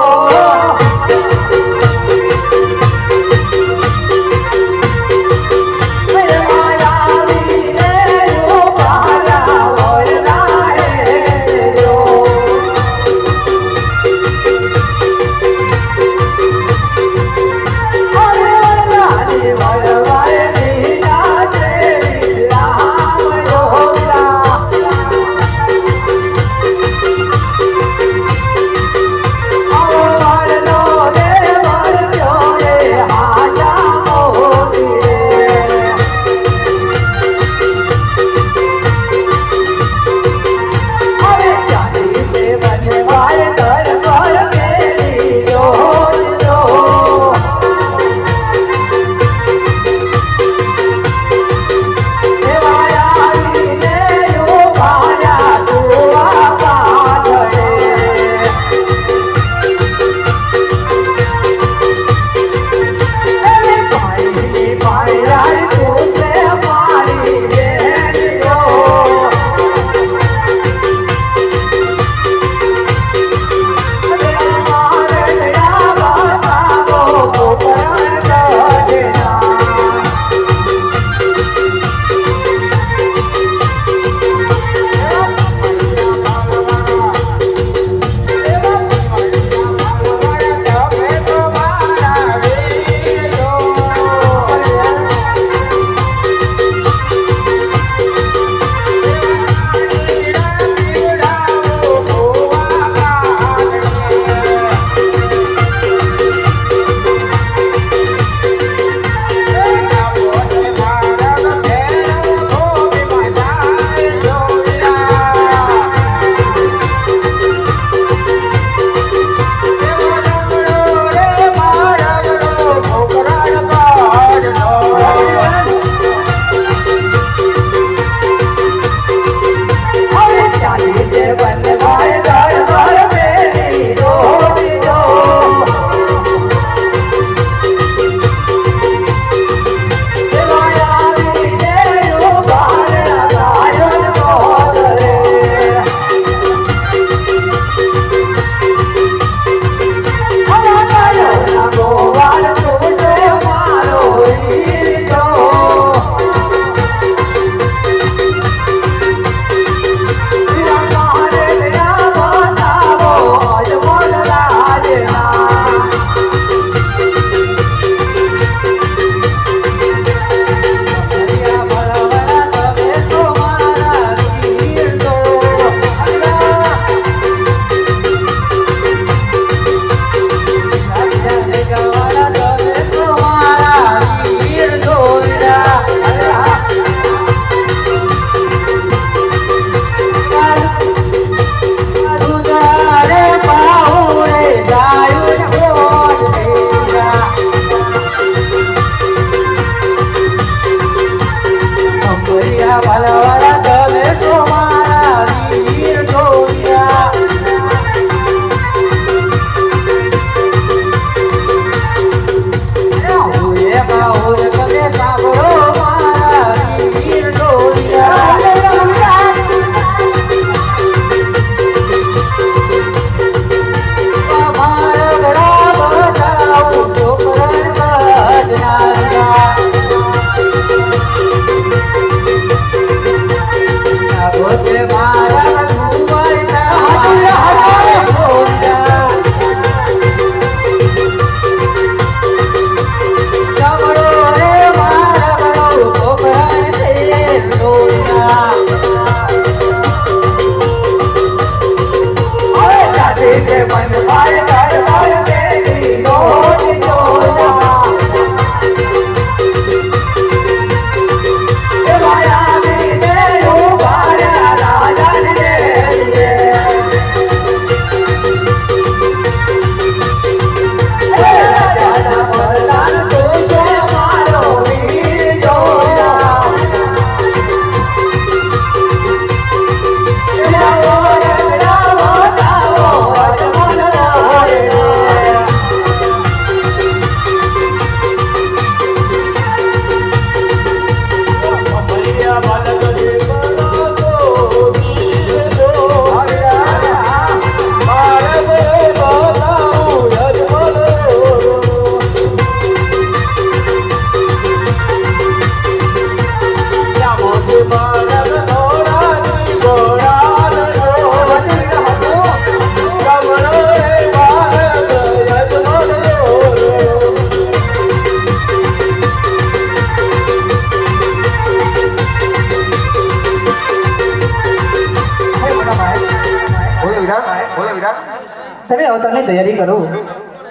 તમે અવતારની તૈયારી કરો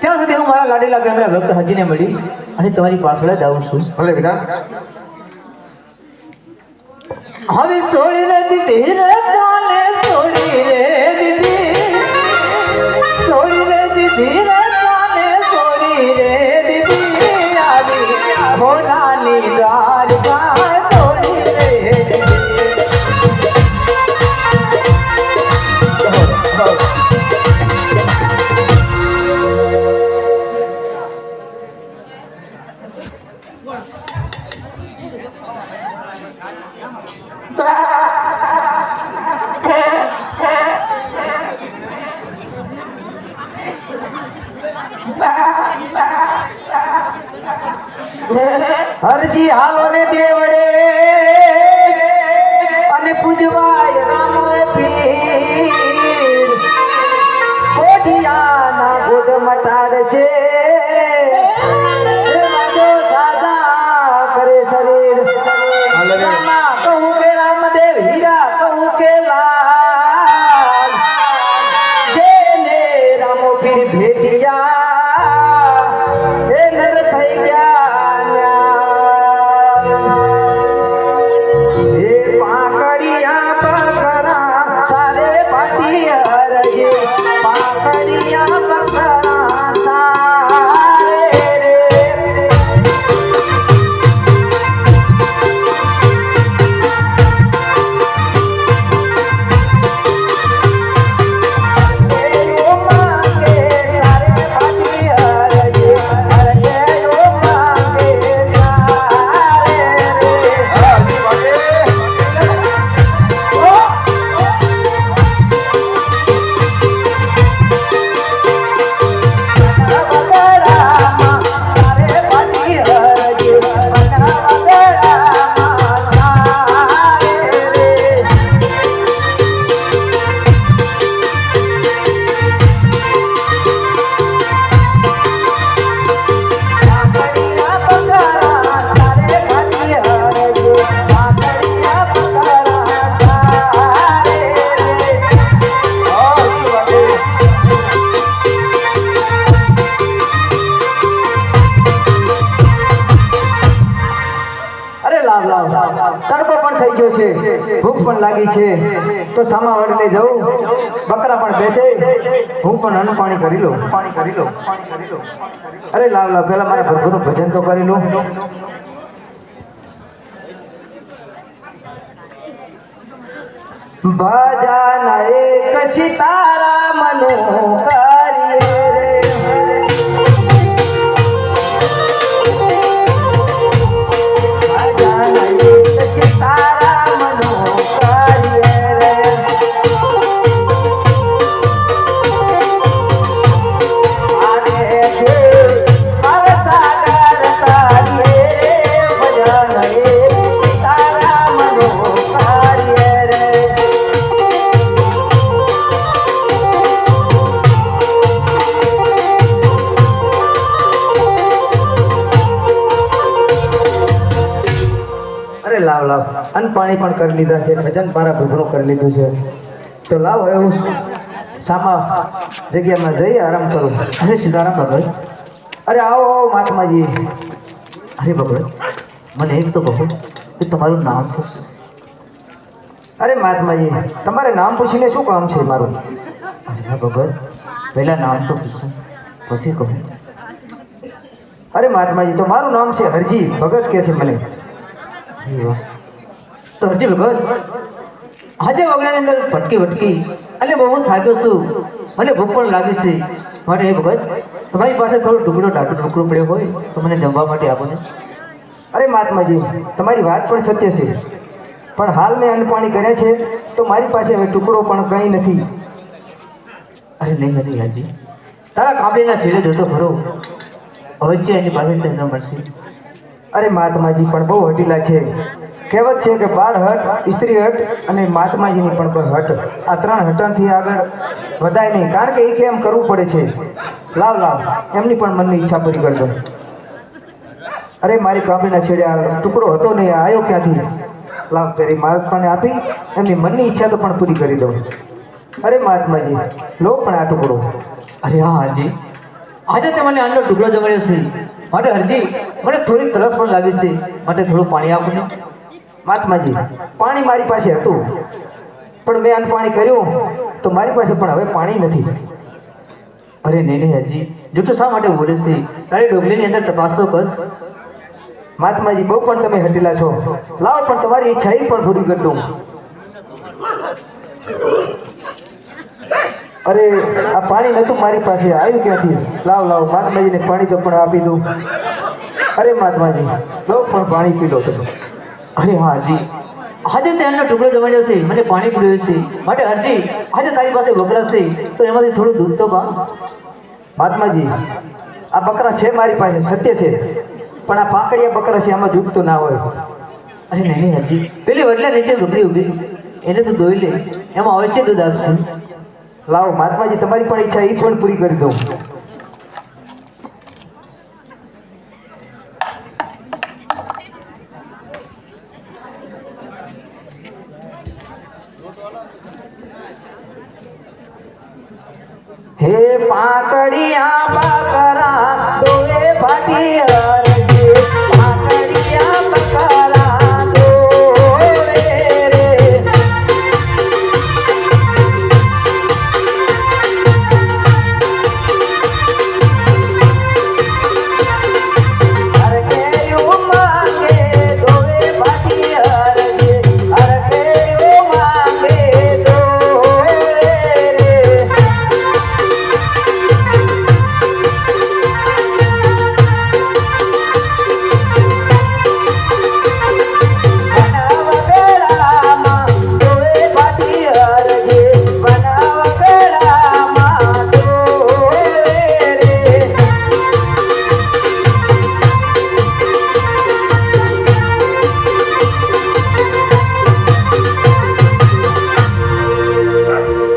ત્યાં સુધી હું મારા લાડીલા ગામના ભક્ત હજીને મળી અને તમારી પાછળ જ આવું છું. ભલે બેટા. હવે છોડી રે દીધી રે કાલે છોડી રે દીધી છોડી રે દીધી રે કાલે છોડી રે દીધી આવી ભોલાની દ્વારકા છોડી રે દીધી. હરજી હાલો ને દેવડે અને પૂજવાય રામ પીર કોઢિયાના ગોડ મટાડ છે એ વાજો સાજા કરે શરીર રામા કહું કે રામદેવ હીરા કહું કે લાલ જેને રામો પીર ભેટિયા એ નર થઈ ગયા તડકો પણ થઈ ગયો છે, ભૂખ પણ લાગી છે, તો સામા વડલે જવું, બકરા પણ બેસે, હું પણ અન્ન પાણી કરી લઉં. અરે લાવ લાવ પેલા મારા પ્રભુનું ભજન તો કરી લઉં. ભજન એક સીતારામ નું કરીએ રે લાવ લાવ અન્ન પાણી પણ કરી લીધા છે, ભજન મારા પ્રભુનું કરી લીધું છે, તો લાવ એવું સામા જગ્યામાં જઈ આરામ કરું. અરે સીતારામ ભગત, અરે આવો આવો મહાત્માજી. અરે ભગત મને એક તો કહો કે તમારું નામ તો શું છે? અરે મહાત્માજી તમારે નામ પૂછીને શું કામ છે મારું? અરે હા ભગત, પહેલા નામ તો પૂછું પછી કહું. અરે મહાત્માજી તો મારું નામ છે હરજી ભગત કે છે મને. તો હરજી ભગત, આજે વગડાની અંદર ભટકી ભટકી અને બહુ થાક્યો છું, મને ભૂખ પણ લાગી છે, માટે હે ભગત તમારી પાસે થોડો ટુકડો ટાટો ટુકડો પડ્યો હોય તો મને જમવા માટે આપો ને. અરે મહાત્માજી તમારી વાત પણ સત્ય છે, પણ હાલ મેં અન્ન પાણી કર્યા છે તો મારી પાસે હવે ટુકડો પણ કંઈ નથી. અરે નહીં હરી હાજી, તારા કાબલીના છેડે જોતો ખરો, અવશ્ય એની પાસે તને મળશે. અરે મહાત્માજી પણ બહુ હટીલા છે. કહેવત છે કે બાળ હટ, સ્ત્રી હટ અને મહાત્માજીની પણ હટ, આ ત્રણ હટનથી આગળ વધાય નહીં, કારણ કે એક એમ કરવું પડે છે. લાવ લાવ એમની પણ મનની ઈચ્છા પૂરી કરી દો. અરે મારી કાબલીના છેડે આ ટુકડો હતો નહીં, આવ્યો ક્યાંથી? લાવ પેરી મહાત્માને આપી એમની મનની ઈચ્છા તો પણ પૂરી કરી દો. અરે મહાત્માજી લો પણ આ ટુકડો. અરે હા હરજી, આજે તે મને આનો ટુકડો જમાડ્યો છે, માટે હરજી મને થોડી તરસ પણ લાગી છે, માટે થોડું પાણી આપો ને. મહાત્માજી, પાણી મારી પાસે હતું, પણ મેં આનું પાણી કર્યું તો મારી પાસે પણ હવે પાણી નથી. અરે નહીં નહીં હરજી, જૂઠું શા માટે બોલે છે? તારી ડોગલીની અંદર તપાસ તો કર. મહાત્માજી, બહુ પણ તમે હટેલા છો. લાવો પણ તમારી ઈચ્છા એ પણ પૂરી કરી દઉં. અરે આ પાણી નહોતું મારી પાસે, આવ્યું ક્યાંથી? લાવ લાવ, મહાત્માજીને પાણી તો પણ આપી દઉં. અરે મહાત્માજી, લો પણ પાણી પી લો તમે. અરે હા હરજી, આજે તે આનો ટુકડો જમાડ્યો છે, મને પાણી પીડ્યું છે, માટે હરજી આજે તારી પાસે બકરા છે તો એમાંથી થોડું દૂધ તો પા. મહાત્માજી, આ બકરા છે મારી પાસે, સત્ય છે, પણ આ પાંકડિયા બકરા છે, આમાં દૂધ તો ના હોય. અરે નહીં નહીં હરજી, પેલી વડલા નીચે બકરી ઊભી, એને તો દોઈ લે, એમાં અવશ્ય દૂધ આપશે. લાવો મહાત્માજી, તમારી પણ ઈચ્છા એ પણ પૂરી કરી દઉં. હે પાંકડિયા બકરા દોએ ભાટી હરજે, પાંકડિયા બકરા દોએ રે. હરકેયું માંગે દોએ ભાટી હરજે, હરકેયું માંગે દોએ રે. બનાવ બેડામાં દોએ ભાટી હરજે, બનાવ બેડામાં દોએ રે.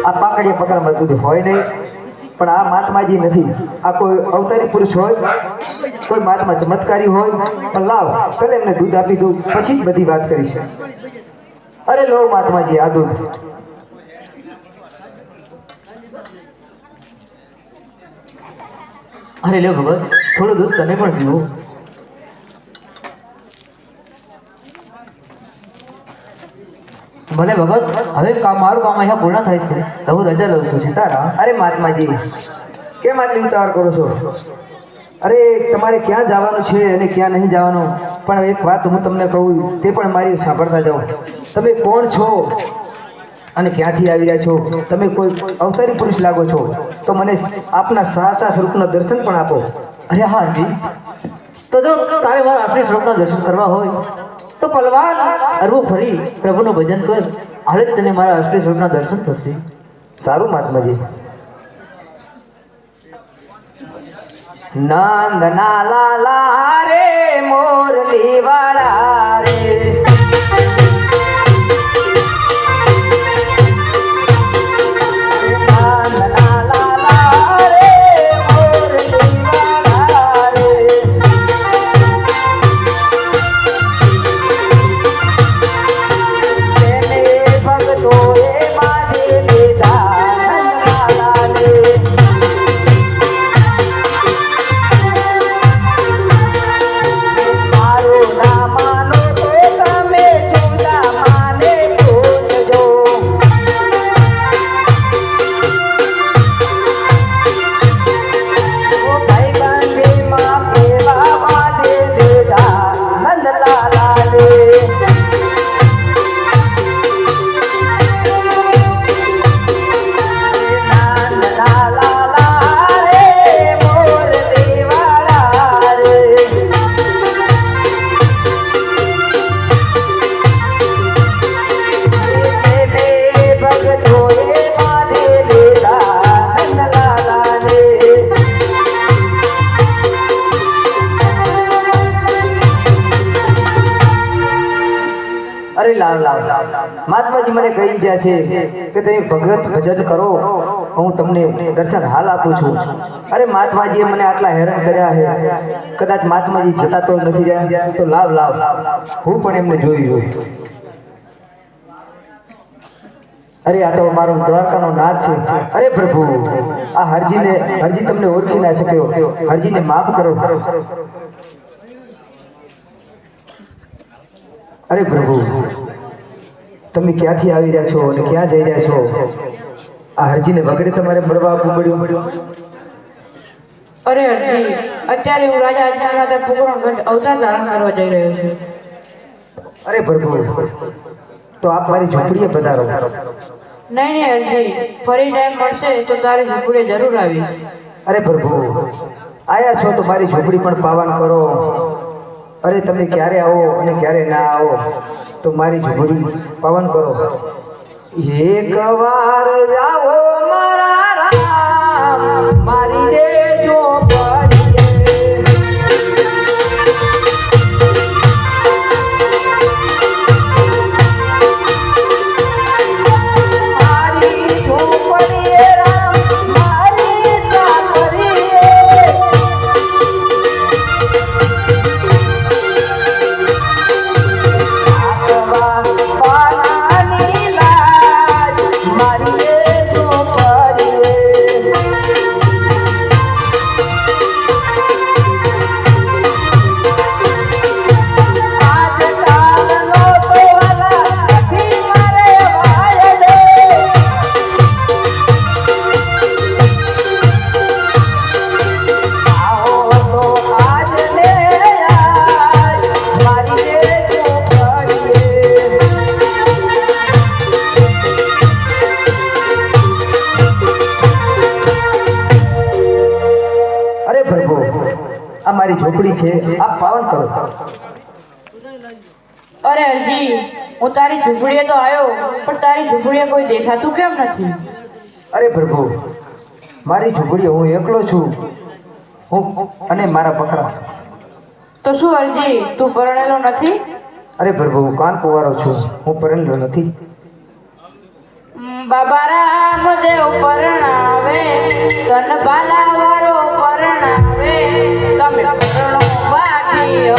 આ પાકડીયા પકડમાં દૂધ હોય નહીં, પણ આ મહાત્માજી નથી. આ કોઈ અવતારી પુરુષ હોય, કોઈ મહાત્મા ચમત્કારી હોય. પણ લાવ, પહેલા એમને દૂધ આપી દઉં, પછી જ બધી વાત કરીશ. અરે લો મહાત્માજી, આ દૂધ. અરે લે ભગત, થોડું દૂધ તમે પણ પીવો. ભલે ભગત, હવે મારું કામ અહીંયા પૂર્ણ થાય છે તો હું રજા લઉં છું. સીતારામ. અરે મહાત્માજી, કેમ આટલી ઉતાવળ કરો છો? અરે તમારે ક્યાં જવાનું છે અને ક્યાં નહીં જવાનું, પણ એક વાત હું તમને કહું, તે પણ મારી સાંભળતા જાઓ. તમે કોણ છો અને ક્યાંથી આવી રહ્યા છો? તમે કોઈ અવતારી પુરુષ લાગો છો, તો મને આપના સાચા સ્વરૂપના દર્શન પણ આપો. અરે હા હરજી, તો જો તારે મારા અસલી સ્વરૂપના દર્શન કરવા હોય તો પલવાર અરવું ફરી પ્રભુનું ભજન કર, હાલે જ તને મારા અસલી સ્વરૂપના દર્શન થશે. સારું મહાત્માજી. નંદના લાલા રે મોરલી વાળા રે, નંદના લાલા રે મોરલી વાળા રે. તેને ભગતોએ બાંધી લીધા નંદલાલા રે. મારું ના માનો તો તમે જુદા માને પૂછજો. ઓ ભાઈ બંધીમાં કેવા બાંધી લીધા નંદલાલા રે. નંદલાલા રે મોરલી વાળા રે. ભગતોએ બાંધી લીધા નંદલાલા રે. અરે લાવ લાવ લાવ, મહાત્માજી મને કહી ગયા છે કે તમે ભગત ભજન કરો, હું તમને દર્શન હાલ આપું છું. અરે મહાત્માજીએ મને આટલા હેરાન કર્યા છે, કદાચ મહાત્માજી જતા તો નથી રહ્યા, તો લાવ લાવ, હું પણ એમને જોઈ જોઉં. અરે આ તો મારો દ્વારકાનો નાથ છે. અરે પ્રભુ, આ હરજી તમને ઓળખી ના શક્યો. હરજીને માફ કરો. અરે પ્રભુ, તમે ક્યાંથી આવી રહ્યા છો અને ક્યાં જઈ રહ્યા છો? આ હરજીને વગડે તમારે મળવા આવવું પડ્યું. અરે હરજી, અત્યારે હું રાજા અજ્ઞાના પોકરણગઢ અવતાર ધારણ કરવા જઈ રહ્યો છું. અરે પ્રભુ, તો આપ મારી ઝૂંપડીએ પધારો. નહીં હરજી, ફરી ટાઈમ મળશે તો તારી ઝૂંપડીએ જરૂર આવી. અરે પ્રભુ, આયા છો તો મારી ઝૂંપડી પણ પાવન કરો. અરે તમે ક્યારે આવો અને ક્યારે ના આવો તો મારી ઝૂંપડી પાવન કરો. એક વાર આવો મારા રામ, મારી દેજો મારી ઝૂંપડી છે, આપ પાવન કરો. અરે હરજી, હું તારી ઝૂંપડીએ તો આવ્યો, પણ તારી ઝૂંપડીએ કોઈ દેખાતું કેમ નથી? અરે પ્રભુ, મારી ઝૂંપડીએ હું એકલો છું, હું અને મારા બકરા. તો શું હરજી, તું પરણેલો નથી? અરે પ્રભુ, હું કાન કુંવારો છું, હું પરણેલો નથી. બાબા રામદેવ પરણાવે, તન બાલા વારો પરણાવે, તમે પરણો બાટીઓ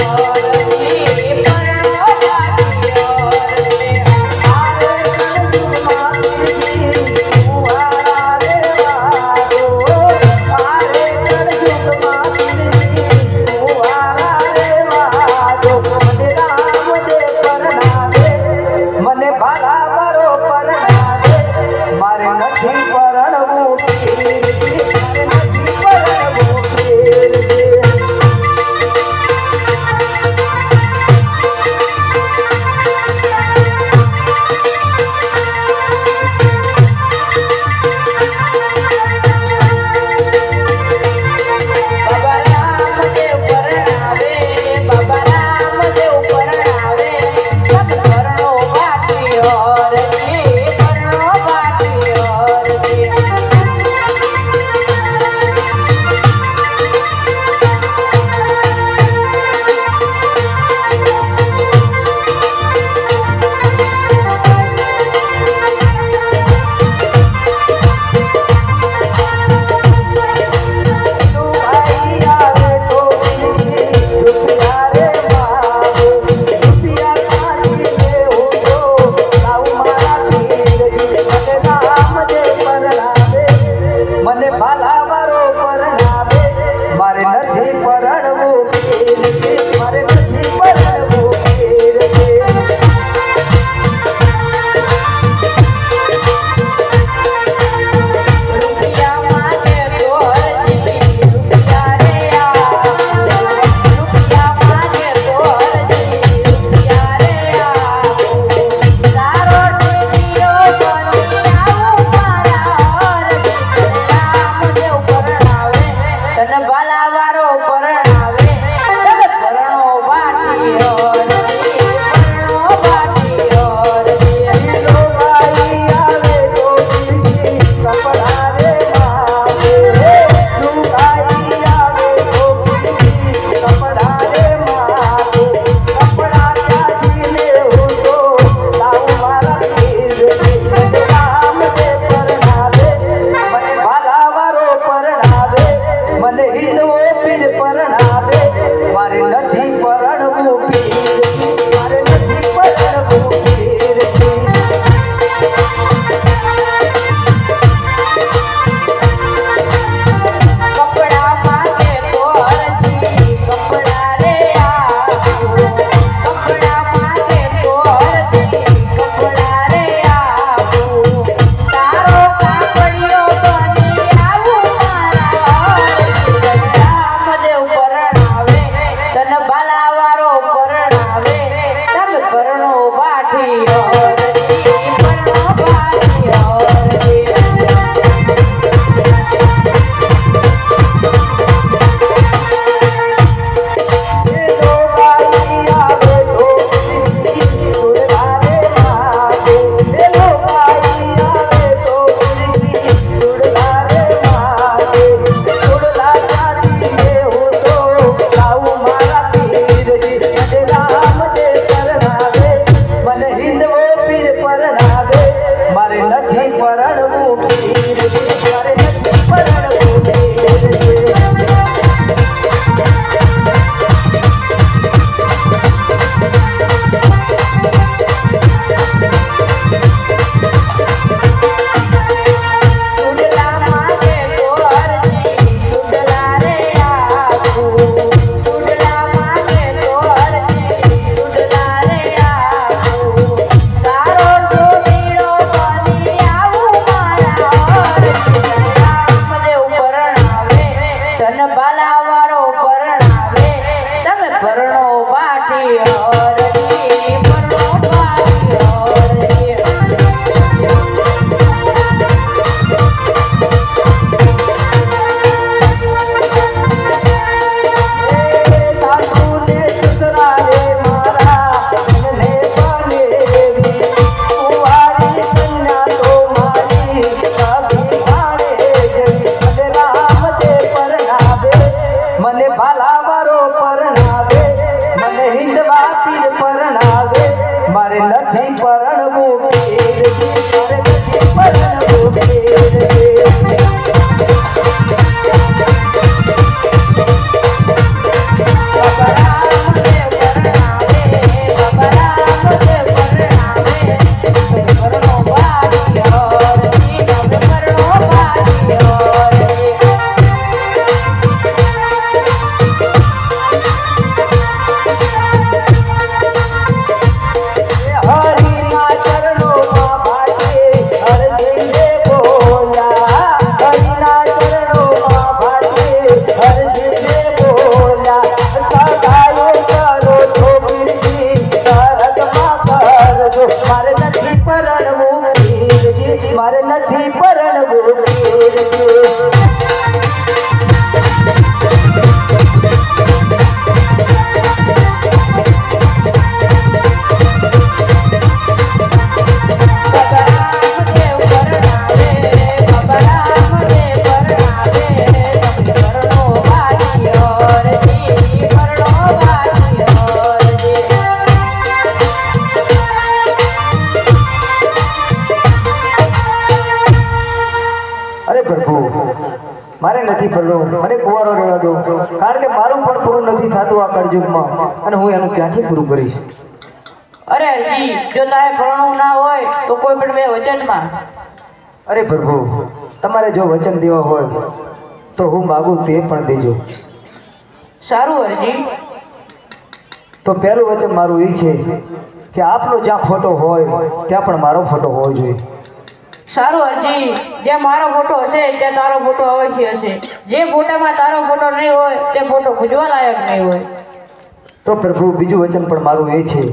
મારે નથી પરણવું. મારે નથી પરણવું પીરજી, મારે નથી પરણવું પીરજી. હરિના ચરણોમાં ભાટે અરજીને બોલ્યા, હરિના ચરણોમાં ભાટે અરજીને બોલ્યા. સગાયો કરો છો પીરજી, સરગમાં કરજો. મારે નથી પરણવું પીરજી, મારે નથી પરણવું પીરજી. અરે પ્રભુ, મારે નથી પરણવું, મને કુંવારો રહેવા દો, કારણ કે મારું પણ પૂરું નથી થતું આ કળયુગમાં, અને હું એનું ક્યાંથી પૂરું કરીશ? અરે હરજી, જો તારે પરણવું ના હોય તો કોઈ પણ બે વચનમાં. અરે પ્રભુ, તમારે જો વચન દેવા હોય તો હું માગું તે પણ દેજો. સારું હરજી. તો પહેલું વચન મારું એ છે કે આપનો જ્યાં ફોટો હોય ત્યાં પણ મારો ફોટો હોવો જોઈએ. સારું હરજી, જ્યાં મારો ફોટો હશે ત્યાં તારો ફોટો અવશ્ય હશે. જે ફોટામાં તારો ફોટો નહીં હોય તે ફોટો પૂજવા લાયક નહીં હોય. તો પ્રભુ બીજું વચન પણ મારું એ છે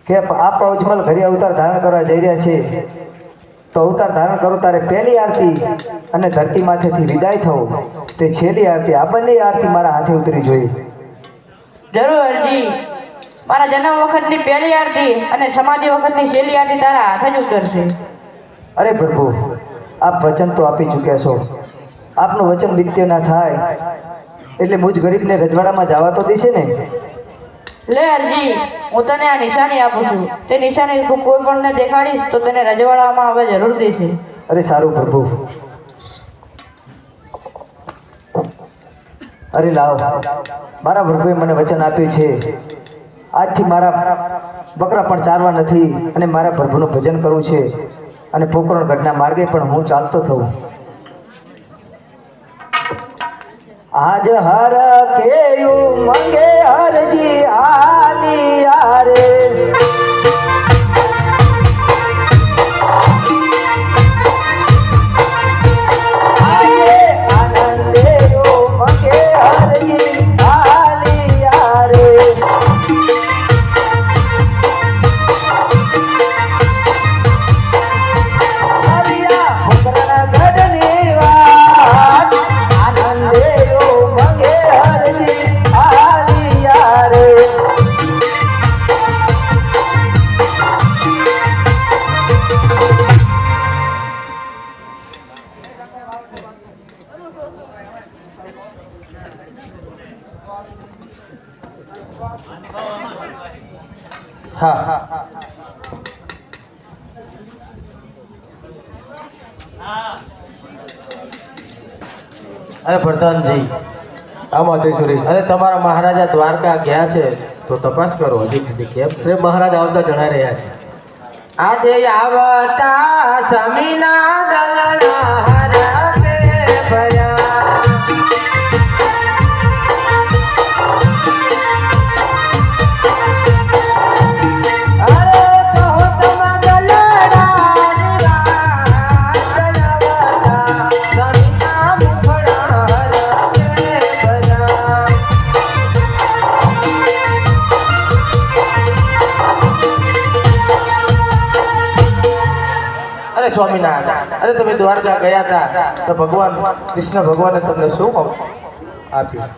કે આપ અજમલ ઘરે અવતાર ધારણ કરવા જઈ રહ્યા છે, તો અવતાર ધારણ કરો ત્યારે પહેલી આરતી અને ધરતી માથેથી વિદાય થવું, તે છેલ્લી આરતી, આ બંને આરતી મારા હાથે ઉતરવી જોઈએ. જરૂર હરજી. મારા જન્મ વખતની પહેલી આરતી અને સમાધિ વખતની છેલ્લી આરતી તારા હાથ જ ઉતરશે. અરે પ્રભુ, આપ વચન તો આપી ચૂક્યા છો, આપનું વચન નિત્ય ના થાય એટલે મુજ ગરીબને રજવાડામાં જવા તો દેશે ને? લે હરજી, હું તને આ નિશાની આપું છું. તે નિશાની તું કોઈ પણને દેખાડીશ તો તને રજવાડામાં હવે જરૂર દેશે. અરે સારું પ્રભુ. અરે લાવ, મારા પ્રભુએ મને વચન આપ્યું છે, આજથી મારા બકરા પણ ચારવા નથી અને મારા પ્રભુનું ભજન કરવું છે, અને પોકરણ ગઢના માર્ગે પણ હું ચાલતો થઉં. આજ હર કેયું મંગે હરજી આલિયા રે, આનંદે મંગે હરજી આલિયા રે. હા, અરે પ્રધાનજી, આમાં તેશ્વરી, અરે તમારા મહારાજા દ્વારકા ગયા છે તો તપાસ કરો હજી સુધી કેમ. અરે મહારાજ આવતા જણાઈ રહ્યા છે. આજે આવતા સમીના દલના હરકે ભયા, સ્વામિનારાયણ, અરે તમે દ્વારકા ગયા હતા તો ભગવાન કૃષ્ણ ભગવાને તમને શું આપ્યું?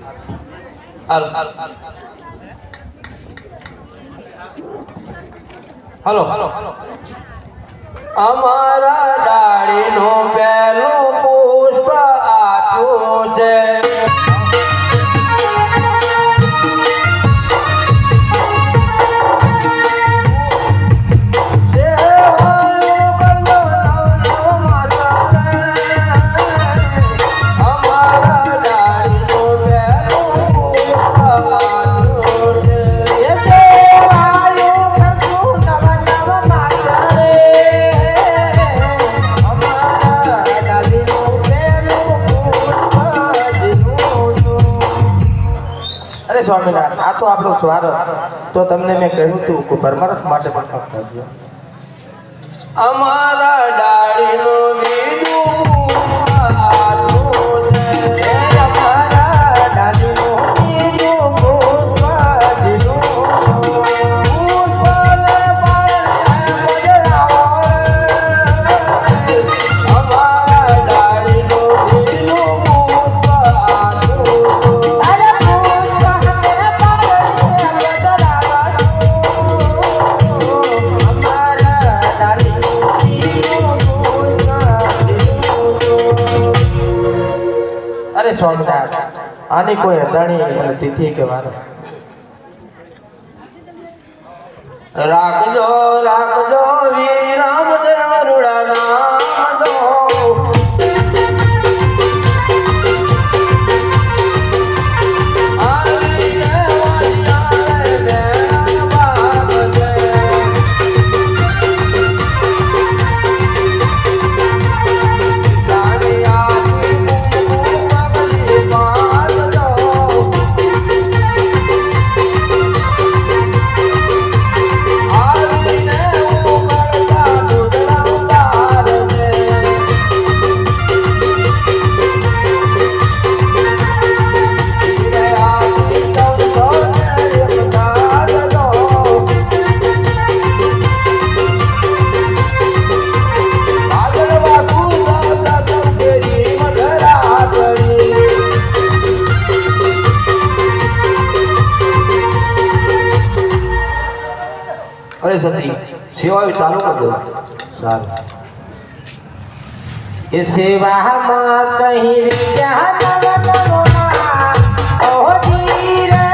હાલો અમારા ડાળીનો પહેલું પુષ્પ આપ્યું છે. સ્વામિનારાયણ આ તો આપણો સ્વાર્થ તો તમને મેં કહ્યું હતું કે પરમાર્થ માટે પણ કામ કરજો અમારા ડાળીનો બીજું આનું છે. અમારા ડાલીનો બીજું પુષ્પાજીનું. પુષ્પને પાણે બજરાવે. અમારા ડાળીનો બીજું પુષ્પ આનું. અરે પુષ્પને પારણે બદલાવાનું. અમારા ડાલીનું બીજું પુષ્પાજીનું. અરે સ્વામિનારાયણ આની કોઈ અદાણી અને તિથિ કે વાર રાખજો રાખજો વિરામ દરુડા નામો. આવીને વાલિયાએ બેન બાપજે. દાનિયાની મુમુ પગલી પાડજો. આવીને ઉમળતા દૂધના ઉતારજે. ધીરે આપી સૌને એકતારજો. આગળવા કૂદતા સૌકેરી મધરા કરી. અરે સતી સેવા ચાલુ કરી દો. સારું એ સેવામાં કહી ત્યાં નવ નવમાં ઓહો ધીરે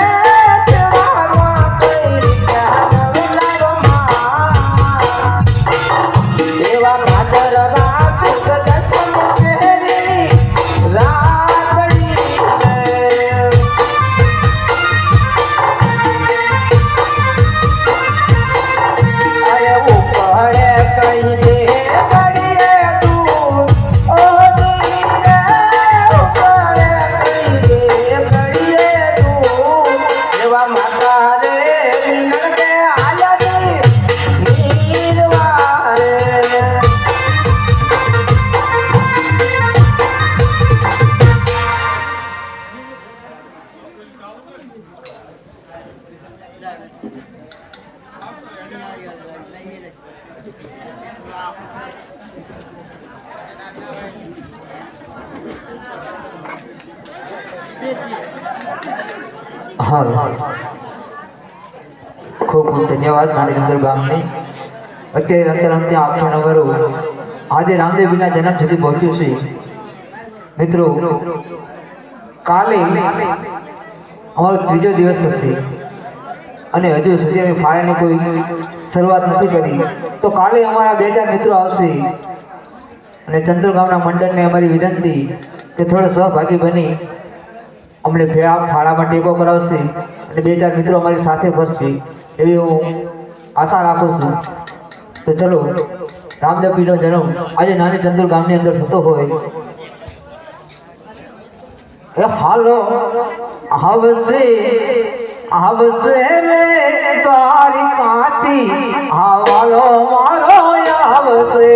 સેવામાં કહી ત્યાં નવ નવમાં એવા ભાદરવા સુદ દસમ પહેરી રાતડી અરે ઉપડે કહી દે ઘડીએ તું ઓહો ધીરે ઉપડે કહી દે ઘડીએ તું એવા માતા રે મિલન કે આલની નીરવારે હાલ ખૂબ ખૂબ ધન્યવાદ નાનીચંદ્ર ગામને. અત્યારે અંતર અંતે આખ્યાન અમારું આજે રામદેવજીના જન્મ સુધી પહોંચ્યું છે. મિત્રો કાલે અમારો ત્રીજો દિવસ થશે અને હજુ સુધી અમે ફાળાની કોઈ શરૂઆત નથી કરી. તો કાલે અમારા 2-4 મિત્રો આવશે અને ચંદ્ર ગામના મંડળને અમારી વિનંતી કે થોડો સહભાગી બની અમને ફાળામાં ટેકો કરાવશે અને 2-4 મિત્રો અમારી સાથે ફરશે એવી હું આશા રાખું છું. તો ચલો રામદેવપીરનો જન્મ આજે નાની ચંદુર ગામની અંદર થતો હોય એ હાલો આવશે આવશે રે દ્વારિકાથી હાવાલો મારો આવશે.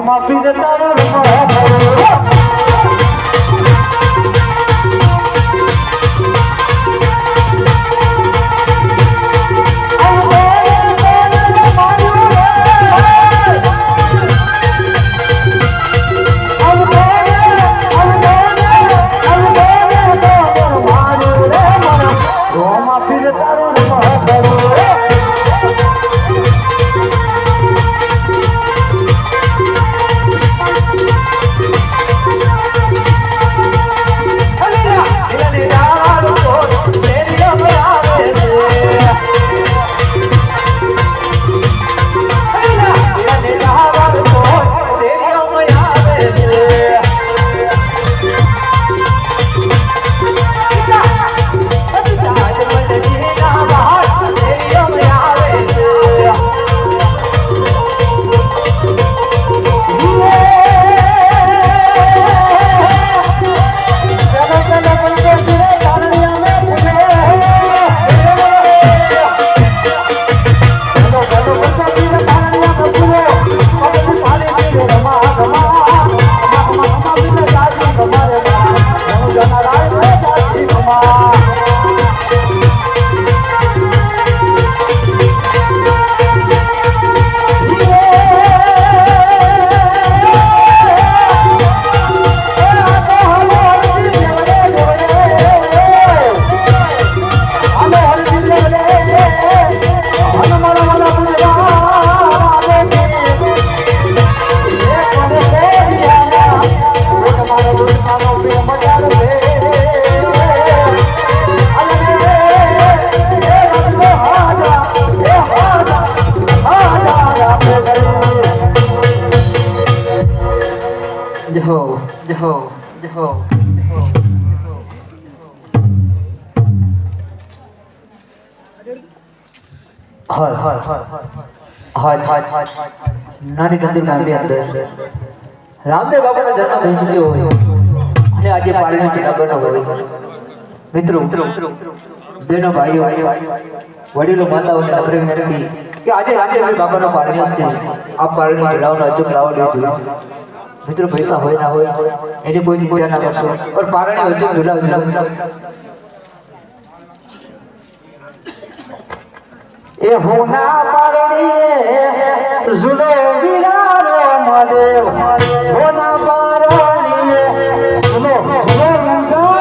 રોમા પીર તારો રમા નાની તંદુર નાની અંદર રામદેવ બાબાનો જન્મ થઈ ચૂક્યો હોય અને આજે પાલણી જનાબરનો હોય મિત્રો બેનો ભાઈઓ વડીલો માતાઓને નમ્ર વિનંતી કે આજે રામદેવ બાબાનો પાલણી છે આ પાલણી ચડાવવાનો અચૂક લાવો લેવો જોઈએ મિત્રો પૈસા હોય ના હોય એની કોઈ ચિંતા ના કરશો પણ પાલણી અચૂક ચડાવજો એ હોના પારણીએ ઝુલો વિરારો મદેવ હોના પારણીએ ઝુલો ઝુલો રમસા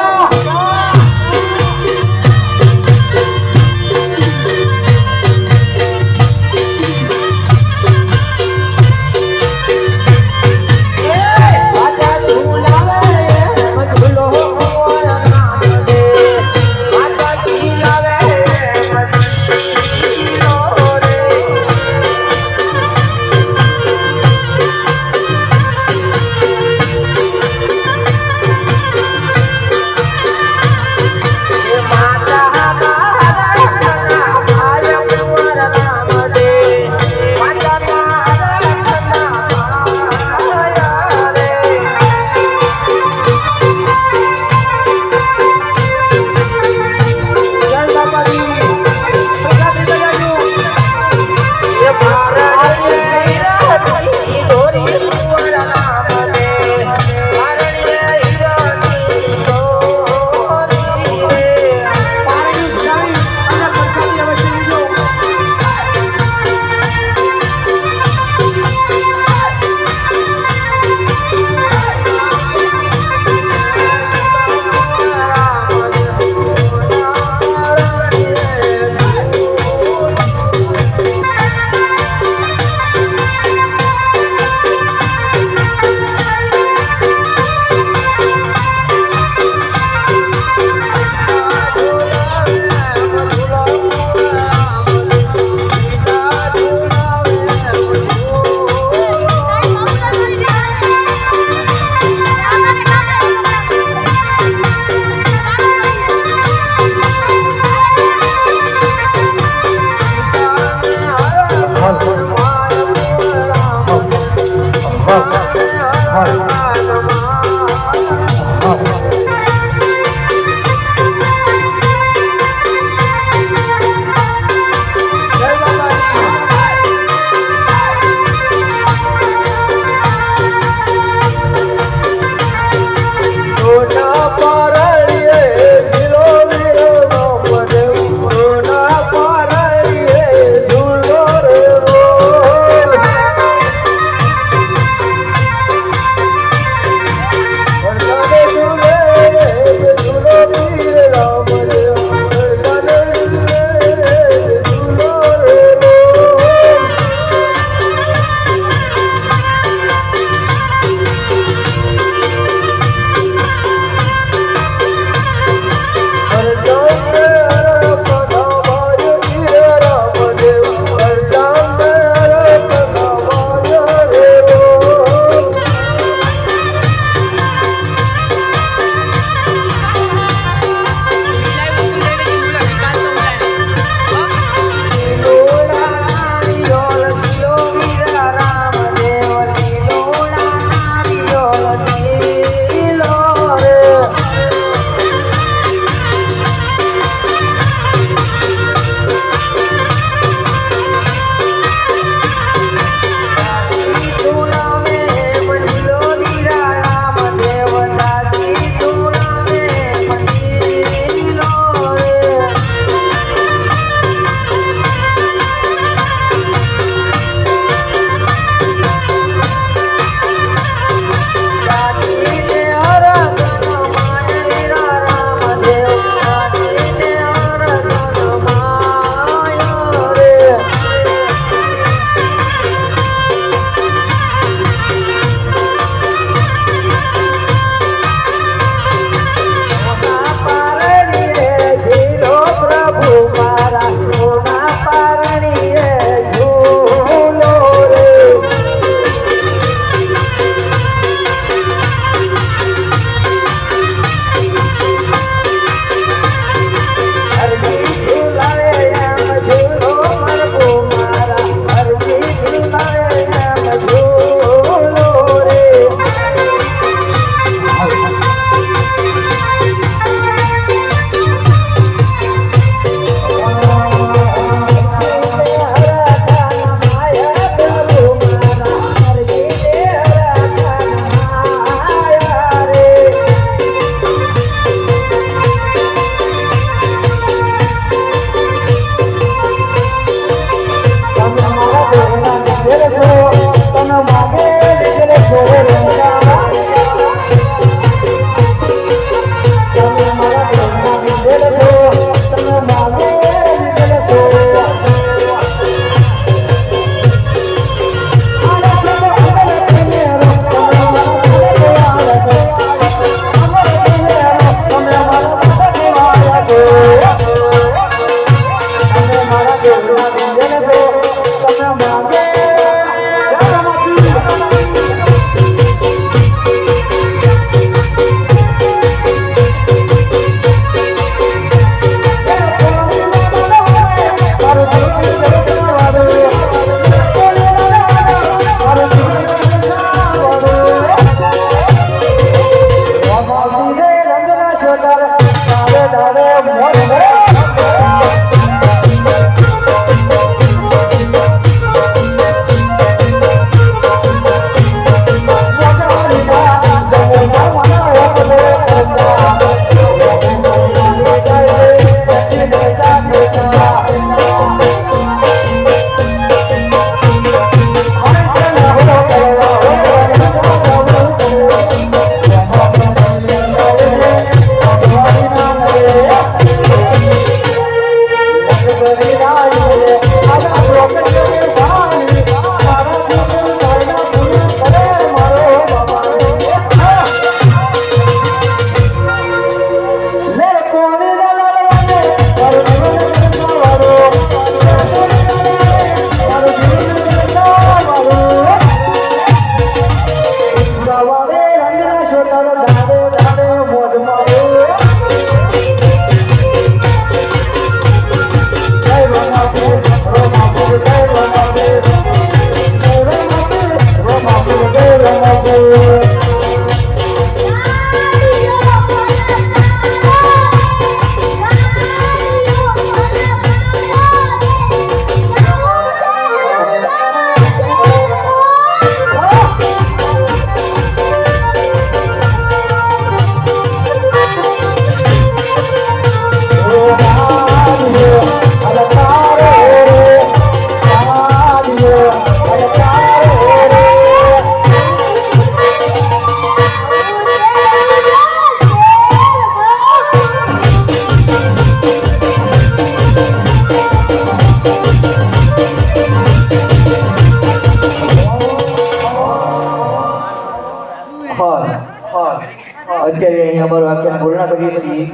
અત્યારે અહીં અમારું આખ્યાન પૂર્ણ કરીએ છીએ.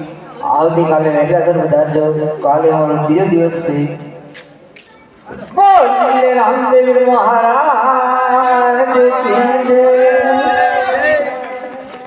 આવતીકાલે વહેલાસર વધારજો. કાલે અમારો બીજો દિવસ છે. બોલે રામદેવ મહારાજ કી જય.